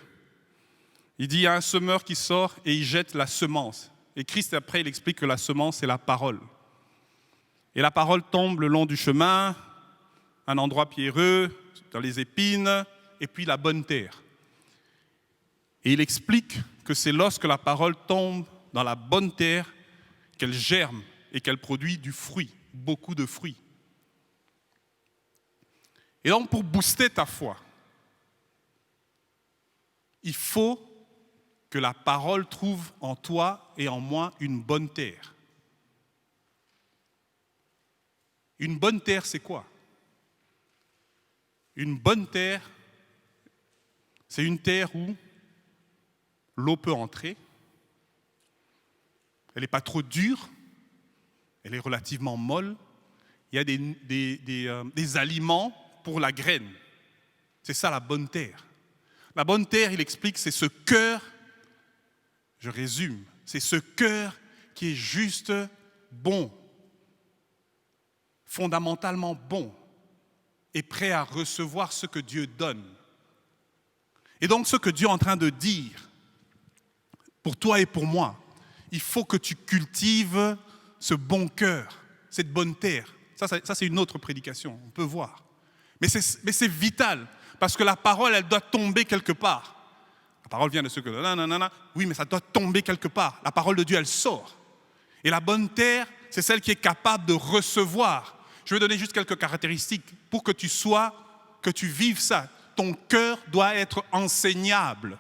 Il dit, il y a un semeur qui sort et il jette la semence. Et Christ, après, il explique que la semence, c'est la parole. Et la parole tombe le long du chemin, un endroit pierreux, dans les épines, et puis la bonne terre. Et il explique que c'est lorsque la parole tombe dans la bonne terre qu'elle germe et qu'elle produit du fruit, beaucoup de fruits. Et donc, pour booster ta foi, il faut que la parole trouve en toi et en moi une bonne terre. Une bonne terre, c'est quoi? Une bonne terre, c'est une terre où l'eau peut entrer. Elle n'est pas trop dure, elle est relativement molle. Il y a des aliments pour la graine. C'est ça la bonne terre. La bonne terre, il explique, c'est ce cœur, je résume, c'est ce cœur qui est juste bon, fondamentalement bon, et prêt à recevoir ce que Dieu donne. Et donc ce que Dieu est en train de dire, pour toi et pour moi, il faut que tu cultives ce bon cœur, cette bonne terre. Ça c'est une autre prédication, on peut voir. Mais c'est vital, parce que la parole, elle doit tomber quelque part. La parole vient de ceux que... Oui, mais ça doit tomber quelque part. La parole de Dieu, elle sort. Et la bonne terre, c'est celle qui est capable de recevoir. Je vais donner juste quelques caractéristiques pour que tu vives ça. Ton cœur doit être enseignable.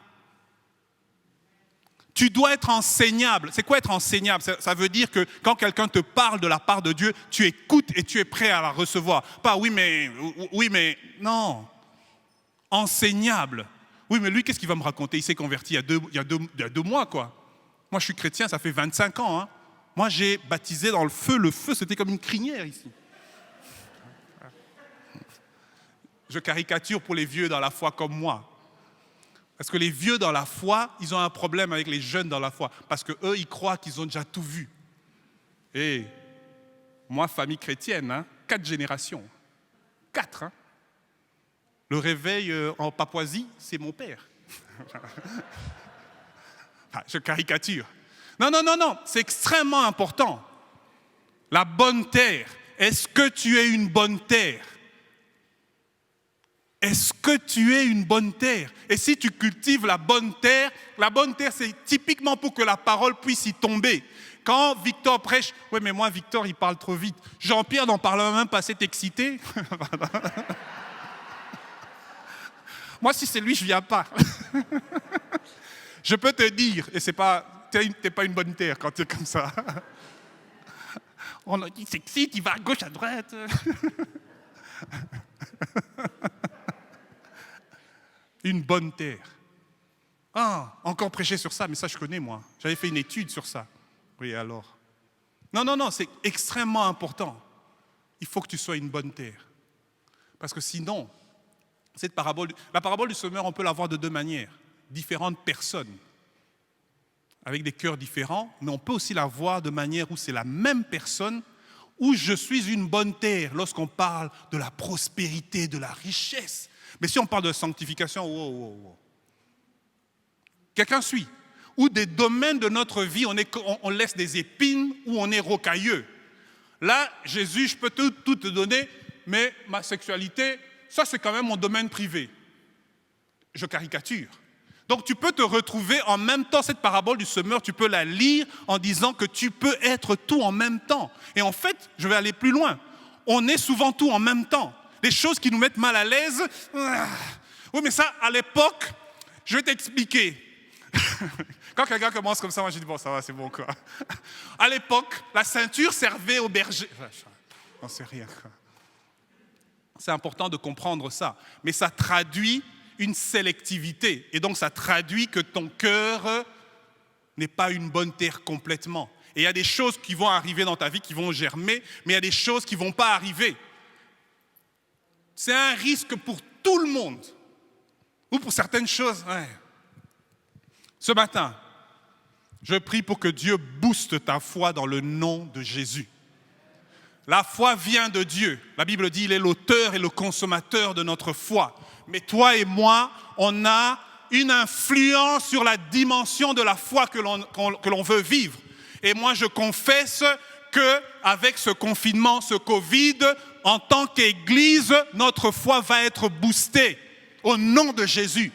Tu dois être enseignable. C'est quoi être enseignable? Ça veut dire que quand quelqu'un te parle de la part de Dieu, tu écoutes et tu es prêt à la recevoir. Pas oui, mais, non. Enseignable. Oui, mais lui, qu'est-ce qu'il va me raconter? Il s'est converti il y a deux mois, quoi. Moi, je suis chrétien, ça fait 25 ans. Hein. Moi, j'ai baptisé dans le feu. Le feu, c'était comme une crinière ici. Je caricature pour les vieux dans la foi comme moi. Parce que les vieux dans la foi, ils ont un problème avec les jeunes dans la foi. Parce qu'eux, ils croient qu'ils ont déjà tout vu. Et moi, famille chrétienne, 4 générations. 4, hein. Le réveil en Papouasie, c'est mon père. Enfin, je caricature. Non, c'est extrêmement important. La bonne terre. Est-ce que tu es une bonne terre? Est-ce que tu es une bonne terre? Et si tu cultives la bonne terre, c'est typiquement pour que la parole puisse y tomber. Quand Victor prêche, oui, mais moi, Victor, il parle trop vite. Jean-Pierre n'en parle même pas, c'est excité. Moi, si c'est lui, je ne viens pas. Je peux te dire, et tu n'es pas une bonne terre quand tu es comme ça. On a dit, sexy, tu vas à gauche, à droite. Une bonne terre. Ah, encore prêcher sur ça, mais ça je connais moi. J'avais fait une étude sur ça. Oui, alors. Non, c'est extrêmement important. Il faut que tu sois une bonne terre. Parce que sinon, la parabole du semeur, on peut la voir de deux manières. Différentes personnes, avec des cœurs différents, mais on peut aussi la voir de manière où c'est la même personne, où je suis une bonne terre, lorsqu'on parle de la prospérité, de la richesse. Mais si on parle de sanctification, wow. Quelqu'un suit. Ou des domaines de notre vie, on laisse des épines, ou on est rocailleux. Là, Jésus, je peux tout te donner, mais ma sexualité, ça c'est quand même mon domaine privé. Je caricature. Donc tu peux te retrouver en même temps, cette parabole du semeur, tu peux la lire en disant que tu peux être tout en même temps. Et en fait, je vais aller plus loin. On est souvent tout en même temps. Les choses qui nous mettent mal à l'aise, oui mais ça, à l'époque, je vais t'expliquer. Quand quelqu'un commence comme ça, moi je dis bon ça va, c'est bon quoi. À l'époque, la ceinture servait au berger. J'en sais rien quoi. C'est important de comprendre ça. Mais ça traduit une sélectivité. Et donc ça traduit que ton cœur n'est pas une bonne terre complètement. Et il y a des choses qui vont arriver dans ta vie, qui vont germer, mais il y a des choses qui ne vont pas arriver. C'est un risque pour tout le monde. ou pour certaines choses. Ouais. Ce matin, je prie pour que Dieu booste ta foi dans le nom de Jésus. La foi vient de Dieu. La Bible dit qu'il est l'auteur et le consommateur de notre foi. Mais toi et moi, on a une influence sur la dimension de la foi que l'on veut vivre. Et moi, je confesse qu'avec ce confinement, ce Covid, en tant qu'Église, notre foi va être boostée au nom de Jésus.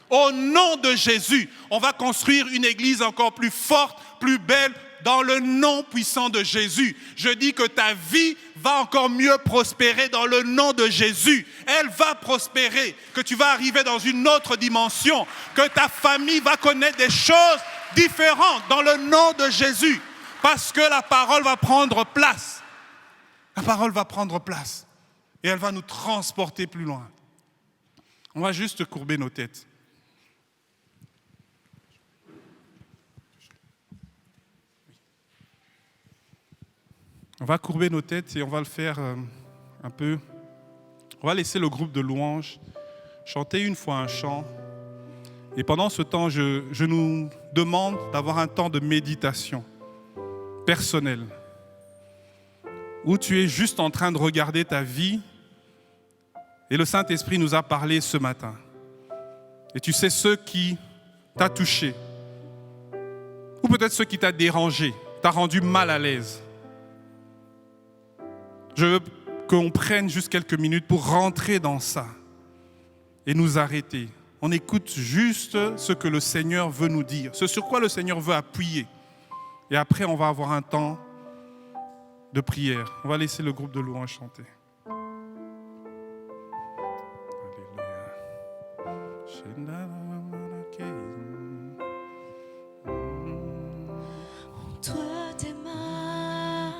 Au nom de Jésus, on va construire une Église encore plus forte, plus belle, dans le nom puissant de Jésus. Je dis que ta vie va encore mieux prospérer dans le nom de Jésus. Elle va prospérer, que tu vas arriver dans une autre dimension, que ta famille va connaître des choses différentes dans le nom de Jésus. Parce que la parole va prendre place. La parole va prendre place. Et elle va nous transporter plus loin. On va juste courber nos têtes. On va courber nos têtes et on va le faire un peu. On va laisser le groupe de louanges chanter une fois un chant. Et pendant ce temps, je nous demande d'avoir un temps de méditation personnelle, où tu es juste en train de regarder ta vie et le Saint-Esprit nous a parlé ce matin. Et tu sais ce qui t'a touché, ou peut-être ce qui t'a dérangé, t'a rendu mal à l'aise. Je veux qu'on prenne juste quelques minutes pour rentrer dans ça et nous arrêter. On écoute juste ce que le Seigneur veut nous dire, ce sur quoi le Seigneur veut appuyer. Et après, on va avoir un temps de prière. On va laisser le groupe de louanges chanter. Entre tes mains,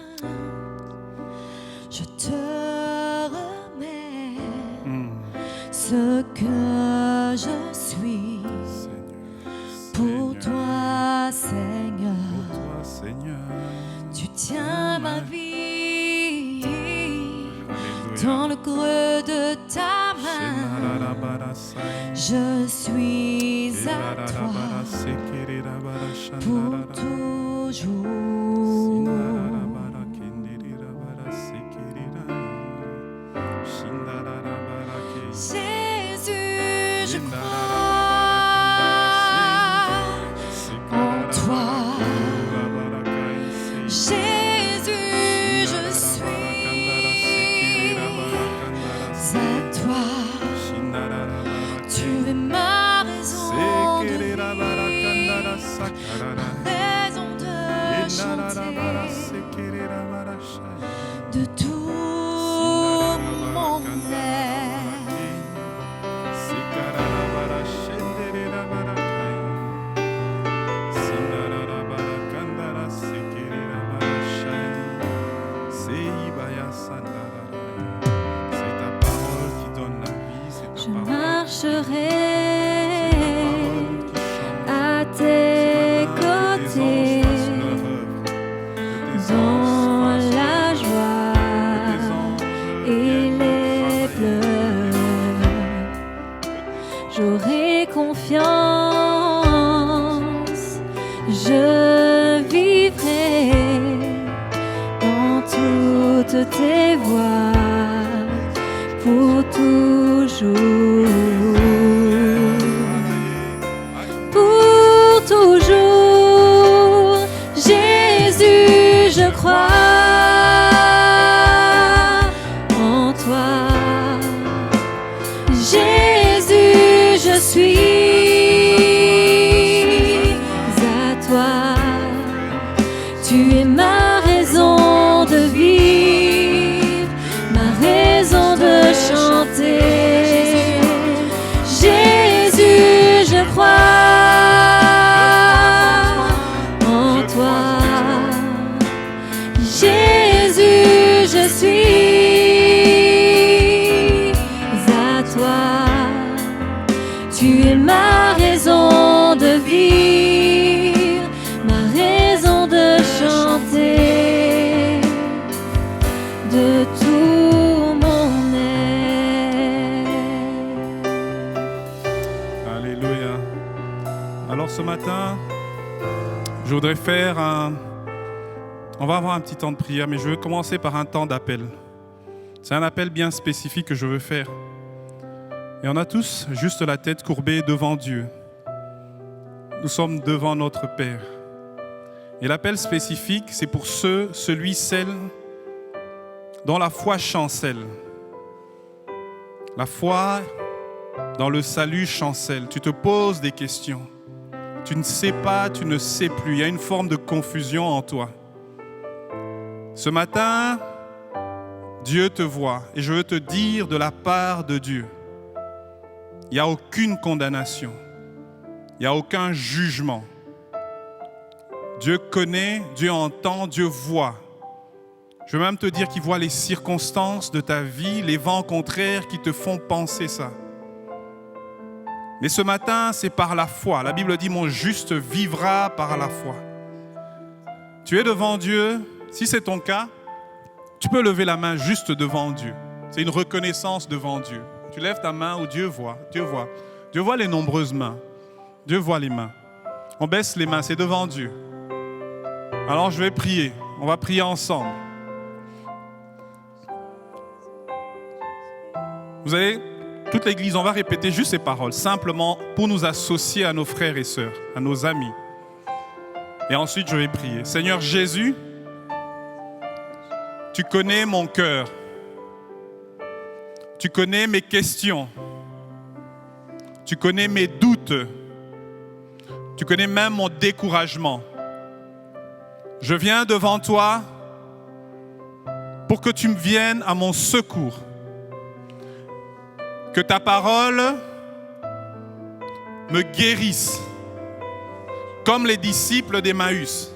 je te remets ce que je suis pour toi, Seigneur. Tu tiens ma vie dans le creux de ta main. Je suis à toi pour toujours. Jésus, je crois en toi. Jésus, je suis à toi. Tu es ma raison de vivre, ma raison de chanter, de tout mon être. Je marcherai à tes côtés dans la joie et les pleurs. J'aurai confiance, je vivrai dans toutes tes voies pour toujours. Pour toujours, Jésus, je crois en toi. Jésus, je suis à toi. Tu es ma raison de vivre, ma raison de chanter. Jésus, je crois en toi. Jésus, je suis à toi. Tu es ma raison de vivre, ma raison de chanter. voudrais on va avoir un petit temps de prière, mais je veux commencer par un temps d'appel. C'est un appel bien spécifique que je veux faire. Et on a tous juste la tête courbée devant Dieu. Nous sommes devant notre Père. Et l'appel spécifique, c'est pour celui, celle dont la foi chancelle. La foi dans le salut chancelle. Tu te poses des questions. Tu ne sais pas, tu ne sais plus. Il y a une forme de confusion en toi. Ce matin, Dieu te voit. Et je veux te dire de la part de Dieu, il n'y a aucune condamnation. Il n'y a aucun jugement. Dieu connaît, Dieu entend, Dieu voit. Je veux même te dire qu'il voit les circonstances de ta vie, les vents contraires qui te font penser ça. Mais ce matin, c'est par la foi. La Bible dit « Mon juste vivra par la foi ». Tu es devant Dieu. Si c'est ton cas, tu peux lever la main juste devant Dieu. C'est une reconnaissance devant Dieu. Tu lèves ta main où Dieu voit. Dieu voit. Dieu voit les nombreuses mains. Dieu voit les mains. On baisse les mains, c'est devant Dieu. Alors je vais prier. On va prier ensemble. Vous allez, toute l'église, on va répéter juste ces paroles, simplement pour nous associer à nos frères et sœurs, à nos amis. Et ensuite, je vais prier. Seigneur Jésus, tu connais mon cœur. Tu connais mes questions. Tu connais mes doutes. Tu connais même mon découragement. Je viens devant toi pour que tu me viennes à mon secours. Que ta parole me guérisse, comme les disciples d'Emmaüs,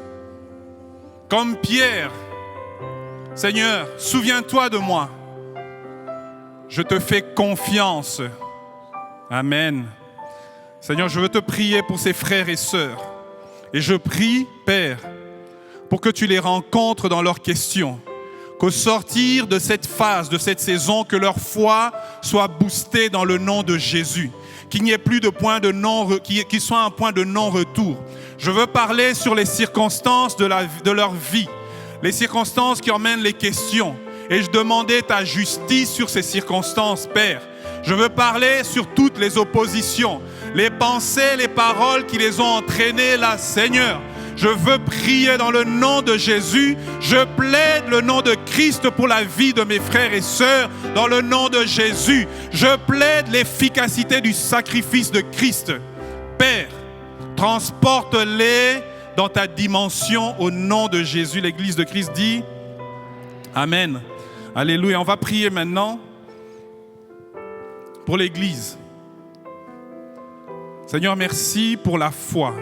comme Pierre. Seigneur, souviens-toi de moi. Je te fais confiance. Amen. Seigneur, je veux te prier pour ces frères et sœurs. Et je prie, Père, pour que tu les rencontres dans leurs questions. Qu'au sortir de cette phase, de cette saison, que leur foi soit boostée dans le nom de Jésus. Qu'il n'y ait plus de point de qu'il soit un point de non-retour. Je veux parler sur les circonstances de leur vie. Les circonstances qui emmènent les questions. Et je demandais ta justice sur ces circonstances, Père. Je veux parler sur toutes les oppositions, les pensées, les paroles qui les ont entraînées là, Seigneur. Je veux prier dans le nom de Jésus. Je plaide le nom de Christ pour la vie de mes frères et sœurs. Dans le nom de Jésus, je plaide l'efficacité du sacrifice de Christ. Père, transporte-les dans ta dimension au nom de Jésus. L'Église de Christ dit Amen. Alléluia. On va prier maintenant pour l'Église. Seigneur, merci pour la foi.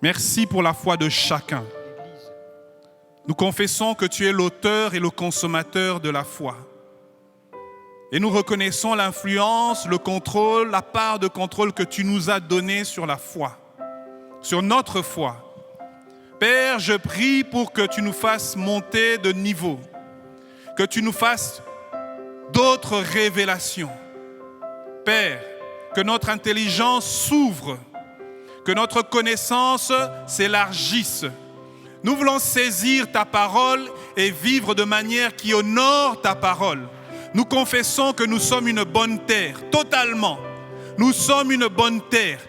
Merci pour la foi de chacun. Nous confessons que tu es l'auteur et le consommateur de la foi. Et nous reconnaissons l'influence, le contrôle, la part de contrôle que tu nous as donnée sur la foi, sur notre foi. Père, je prie pour que tu nous fasses monter de niveau, que tu nous fasses d'autres révélations. Père, que notre intelligence s'ouvre, que notre connaissance s'élargisse. Nous voulons saisir ta parole et vivre de manière qui honore ta parole. Nous confessons que nous sommes une bonne terre, totalement. Nous sommes une bonne terre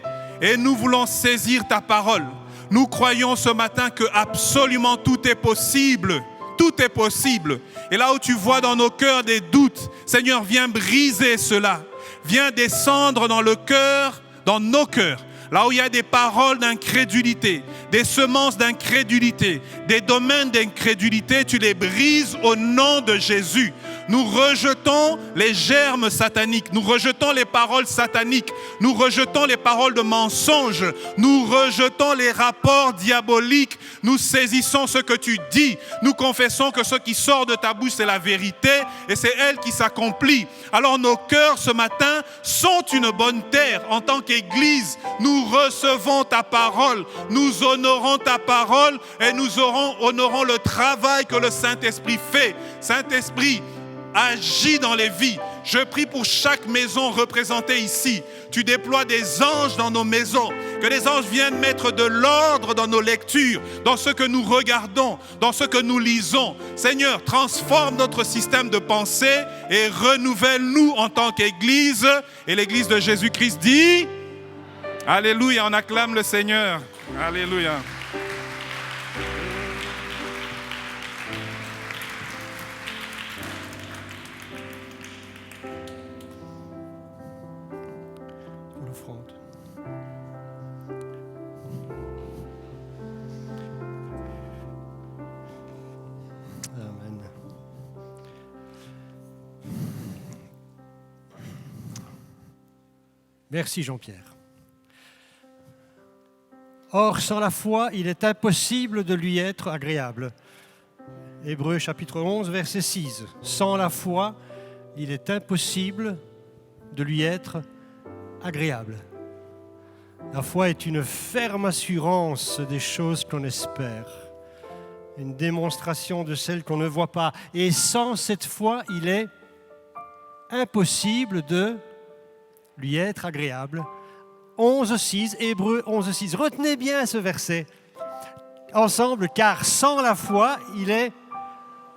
et nous voulons saisir ta parole. Nous croyons ce matin que absolument tout est possible. Tout est possible. Et là où tu vois dans nos cœurs des doutes, Seigneur, viens briser cela. Viens descendre dans le cœur, dans nos cœurs. Là où il y a des paroles d'incrédulité, des semences d'incrédulité, des domaines d'incrédulité, tu les brises au nom de Jésus. Nous rejetons les germes sataniques, nous rejetons les paroles sataniques, nous rejetons les paroles de mensonges, nous rejetons les rapports diaboliques, nous saisissons ce que tu dis, nous confessons que ce qui sort de ta bouche c'est la vérité et c'est elle qui s'accomplit. Alors nos cœurs ce matin sont une bonne terre. En tant qu'Église, nous recevons ta parole, nous honorons ta parole et nous honorons le travail que le Saint-Esprit fait. Saint-Esprit, agis dans les vies. Je prie pour chaque maison représentée ici. Tu déploies des anges dans nos maisons Que les anges viennent mettre de l'ordre dans nos lectures, dans ce que nous regardons, dans ce que nous lisons. Seigneur, transforme notre système de pensée et renouvelle-nous en tant qu'Église. Et l'Église de Jésus-Christ dit, alléluia, on acclame le Seigneur. Alléluia. L'offrande. Amen. Merci Jean-Pierre. Or, sans la foi, il est impossible de lui être agréable. Hébreux chapitre 11, verset 6. Sans la foi, il est impossible de lui être agréable. La foi est une ferme assurance des choses qu'on espère, une démonstration de celles qu'on ne voit pas. Et sans cette foi, il est impossible de lui être agréable. 11.6, Hébreux 11.6. Retenez bien ce verset ensemble, car sans la foi, il est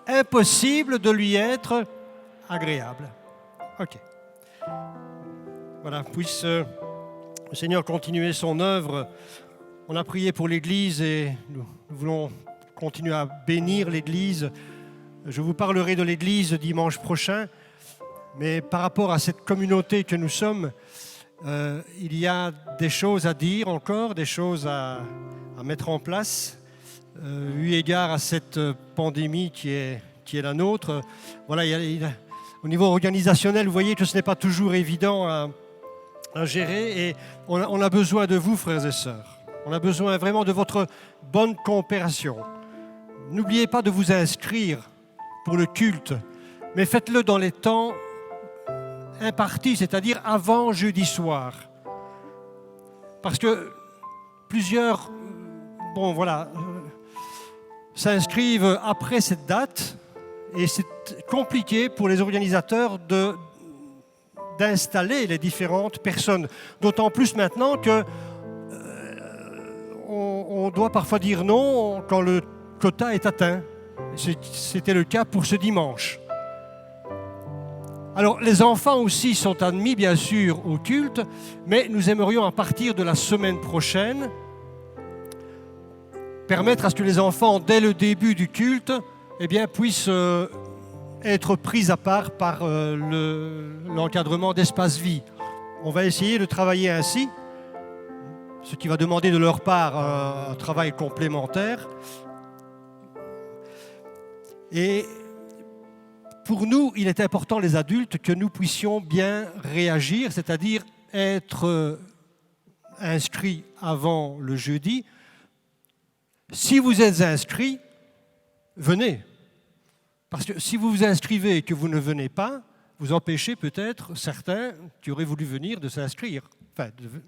impossible de lui être agréable. Ok. Voilà, puisse le Seigneur continuer son œuvre. On a prié pour l'Église et nous voulons continuer à bénir l'Église. Je vous parlerai de l'Église dimanche prochain, mais par rapport à cette communauté que nous sommes, il y a des choses à dire encore, des choses à mettre en place, eu égard à cette pandémie qui est la nôtre. Voilà, au niveau organisationnel, vous voyez que ce n'est pas toujours évident à gérer et on a besoin de vous, frères et sœurs. On a besoin vraiment de votre bonne coopération. N'oubliez pas de vous inscrire pour le culte, mais faites-le dans les temps impartis, c'est-à-dire avant jeudi soir. Parce que plusieurs, s'inscrivent après cette date et c'est compliqué pour les organisateurs d'installer les différentes personnes. D'autant plus maintenant que on doit parfois dire non quand le quota est atteint. C'était le cas pour ce dimanche. Alors, les enfants aussi sont admis, bien sûr, au culte, mais nous aimerions, à partir de la semaine prochaine, permettre à ce que les enfants, dès le début du culte, puissent être pris à part par l'encadrement d'Espace Vie. On va essayer de travailler ainsi, ce qui va demander de leur part un travail complémentaire. Et pour nous, il est important, les adultes, que nous puissions bien réagir, c'est-à-dire être inscrits avant le jeudi. Si vous êtes inscrits, venez. Parce que si vous vous inscrivez et que vous ne venez pas, vous empêchez peut-être certains qui auraient voulu venir de s'inscrire. Vous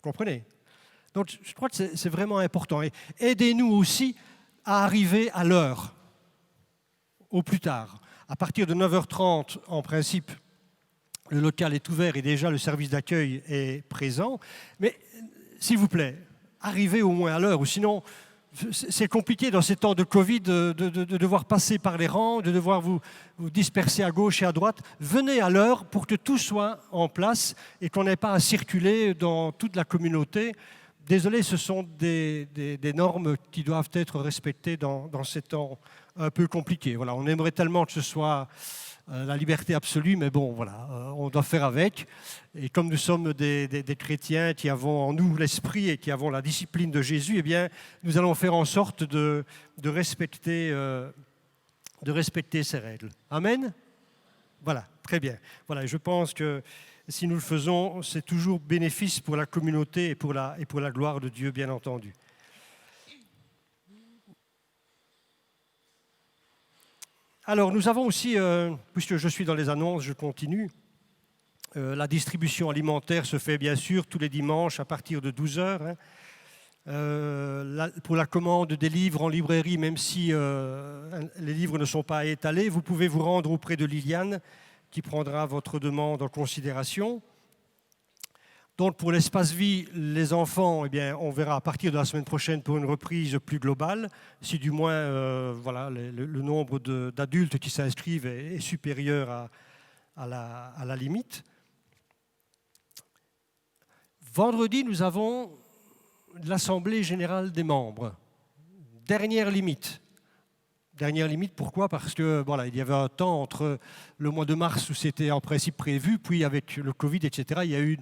comprenez? Donc je crois que c'est vraiment important. Et aidez-nous aussi à arriver à l'heure. Au plus tard. À partir de 9h30, en principe, le local est ouvert et déjà le service d'accueil est présent. Mais s'il vous plaît, arrivez au moins à l'heure, ou sinon c'est compliqué dans ces temps de Covid de devoir passer par les rangs, de devoir vous disperser à gauche et à droite. Venez à l'heure pour que tout soit en place et qu'on n'ait pas à circuler dans toute la communauté. Désolé, ce sont des normes qui doivent être respectées dans ces temps un peu compliqués. Voilà, on aimerait tellement que ce soit la liberté absolue, mais bon, voilà, on doit faire avec. Et comme nous sommes des chrétiens qui avons en nous l'esprit et qui avons la discipline de Jésus, nous allons faire en sorte de respecter ces règles. Amen ? Voilà, très bien. Voilà, je pense que si nous le faisons, c'est toujours bénéfice pour la communauté et pour la gloire de Dieu, bien entendu. Alors, nous avons aussi, puisque je suis dans les annonces, je continue. La distribution alimentaire se fait bien sûr tous les dimanches à partir de 12h. Pour la commande des livres en librairie, même si les livres ne sont pas étalés, vous pouvez vous rendre auprès de Liliane qui prendra votre demande en considération. Donc pour l'espace vie, les enfants, eh bien, on verra à partir de la semaine prochaine pour une reprise plus globale, si du moins voilà, le nombre d'adultes qui s'inscrivent est supérieur à la limite. Vendredi, nous avons l'Assemblée générale des membres. Dernière limite. Dernière limite, pourquoi? Parce que voilà, il y avait un temps entre le mois de mars où c'était en principe prévu, puis avec le Covid, etc., il y a eu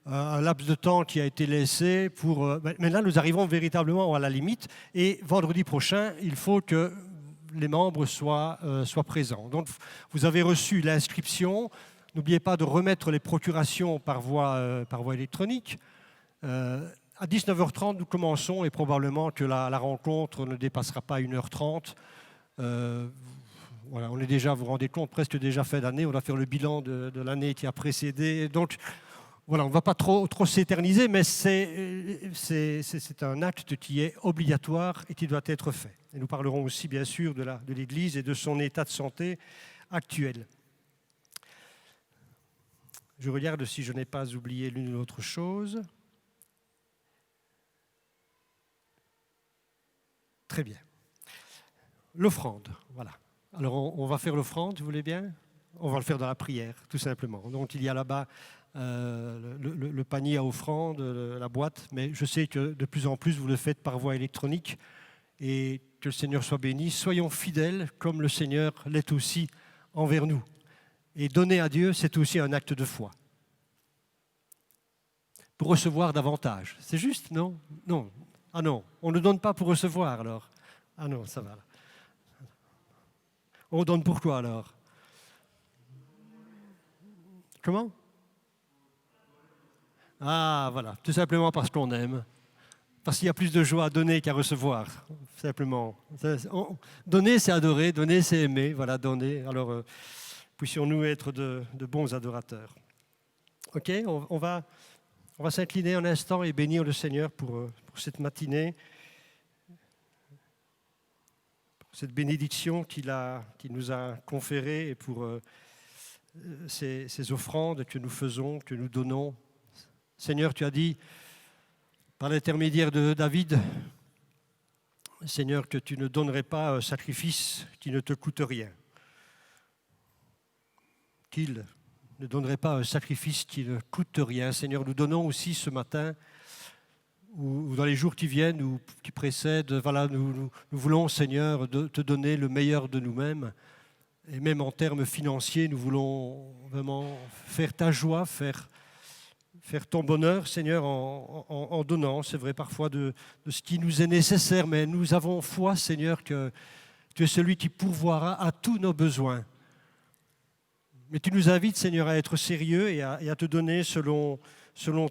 un laps de temps qui a été laissé pour... Maintenant, nous arrivons véritablement à la limite et vendredi prochain, il faut que les membres soient présents. Donc, vous avez reçu l'inscription. N'oubliez pas de remettre les procurations par voie électronique. À 19h30, nous commençons et probablement que la rencontre ne dépassera pas 1h30. Voilà, on est déjà, vous vous rendez compte, presque déjà fin d'année. On va faire le bilan de l'année qui a précédé. Donc, voilà, on ne va pas trop s'éterniser, mais c'est un acte qui est obligatoire et qui doit être fait. Et nous parlerons aussi, bien sûr, de l'Église et de son état de santé actuel. Je regarde si je n'ai pas oublié l'une ou l'autre chose. Très bien. L'offrande, voilà. Alors, on va faire l'offrande, vous voulez bien? On va le faire dans la prière, tout simplement. Donc, il y a là-bas le panier à offrande, la boîte, mais je sais que de plus en plus, vous le faites par voie électronique et que le Seigneur soit béni. Soyons fidèles comme le Seigneur l'est aussi envers nous. Et donner à Dieu, c'est aussi un acte de foi. Pour recevoir davantage. C'est juste, non? Non. Ah non, on ne donne pas pour recevoir alors. Ah non, ça va. On donne pourquoi alors? Comment? Ah voilà, tout simplement parce qu'on aime. Parce qu'il y a plus de joie à donner qu'à recevoir, simplement. Donner, c'est adorer, donner, c'est aimer. Voilà, donner. Alors, puissions-nous être de bons adorateurs. Ok, on va s'incliner un instant et bénir le Seigneur pour cette matinée, pour cette bénédiction qu'il nous a conférée et pour ces offrandes que nous faisons, que nous donnons. Seigneur, tu as dit, par l'intermédiaire de David, Seigneur, que tu ne donnerais pas un sacrifice qui ne te coûte rien. Qu'il ne donnerait pas un sacrifice qui ne coûte rien. Seigneur, nous donnons aussi ce matin, ou dans les jours qui viennent, ou qui précèdent, voilà, nous voulons, Seigneur, te donner le meilleur de nous-mêmes. Et même en termes financiers, nous voulons vraiment faire ta joie, faire ton bonheur, Seigneur, en donnant, c'est vrai, parfois de ce qui nous est nécessaire, mais nous avons foi, Seigneur, que tu es celui qui pourvoira à tous nos besoins. Mais tu nous invites, Seigneur, à être sérieux et à te donner selon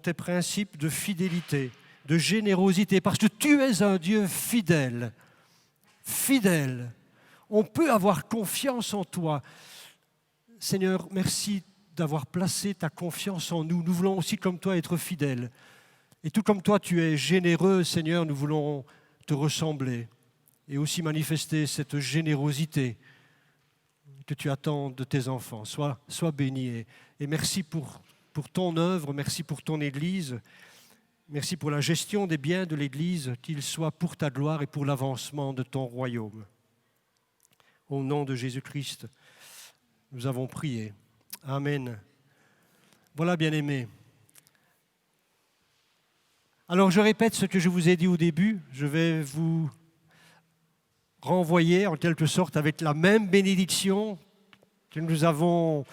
tes principes de fidélité, de générosité, parce que tu es un Dieu fidèle. Fidèle. On peut avoir confiance en toi. Seigneur, merci d'avoir placé ta confiance en nous. Nous voulons aussi, comme toi, être fidèles. Et tout comme toi, tu es généreux, Seigneur, nous voulons te ressembler et aussi manifester cette générosité que tu attends de tes enfants. Sois béni et merci pour ton œuvre, merci pour ton Église, merci pour la gestion des biens de l'Église, qu'ils soient pour ta gloire et pour l'avancement de ton royaume. Au nom de Jésus-Christ, nous avons prié. Amen. Voilà, bien-aimés. Alors, je répète ce que je vous ai dit au début. Je vais vous renvoyer en quelque sorte avec la même bénédiction que nous avons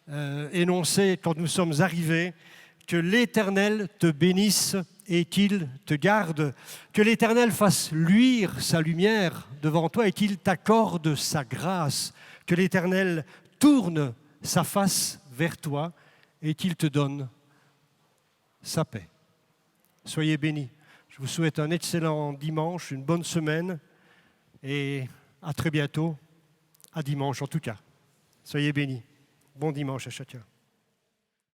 énoncée quand nous sommes arrivés. Que l'Éternel te bénisse et qu'il te garde. Que l'Éternel fasse luire sa lumière devant toi et qu'il t'accorde sa grâce. Que l'Éternel tourne sa face vers toi et qu'il te donne sa paix. Soyez bénis. Je vous souhaite un excellent dimanche, une bonne semaine et à très bientôt, à dimanche en tout cas. Soyez bénis. Bon dimanche à chacun.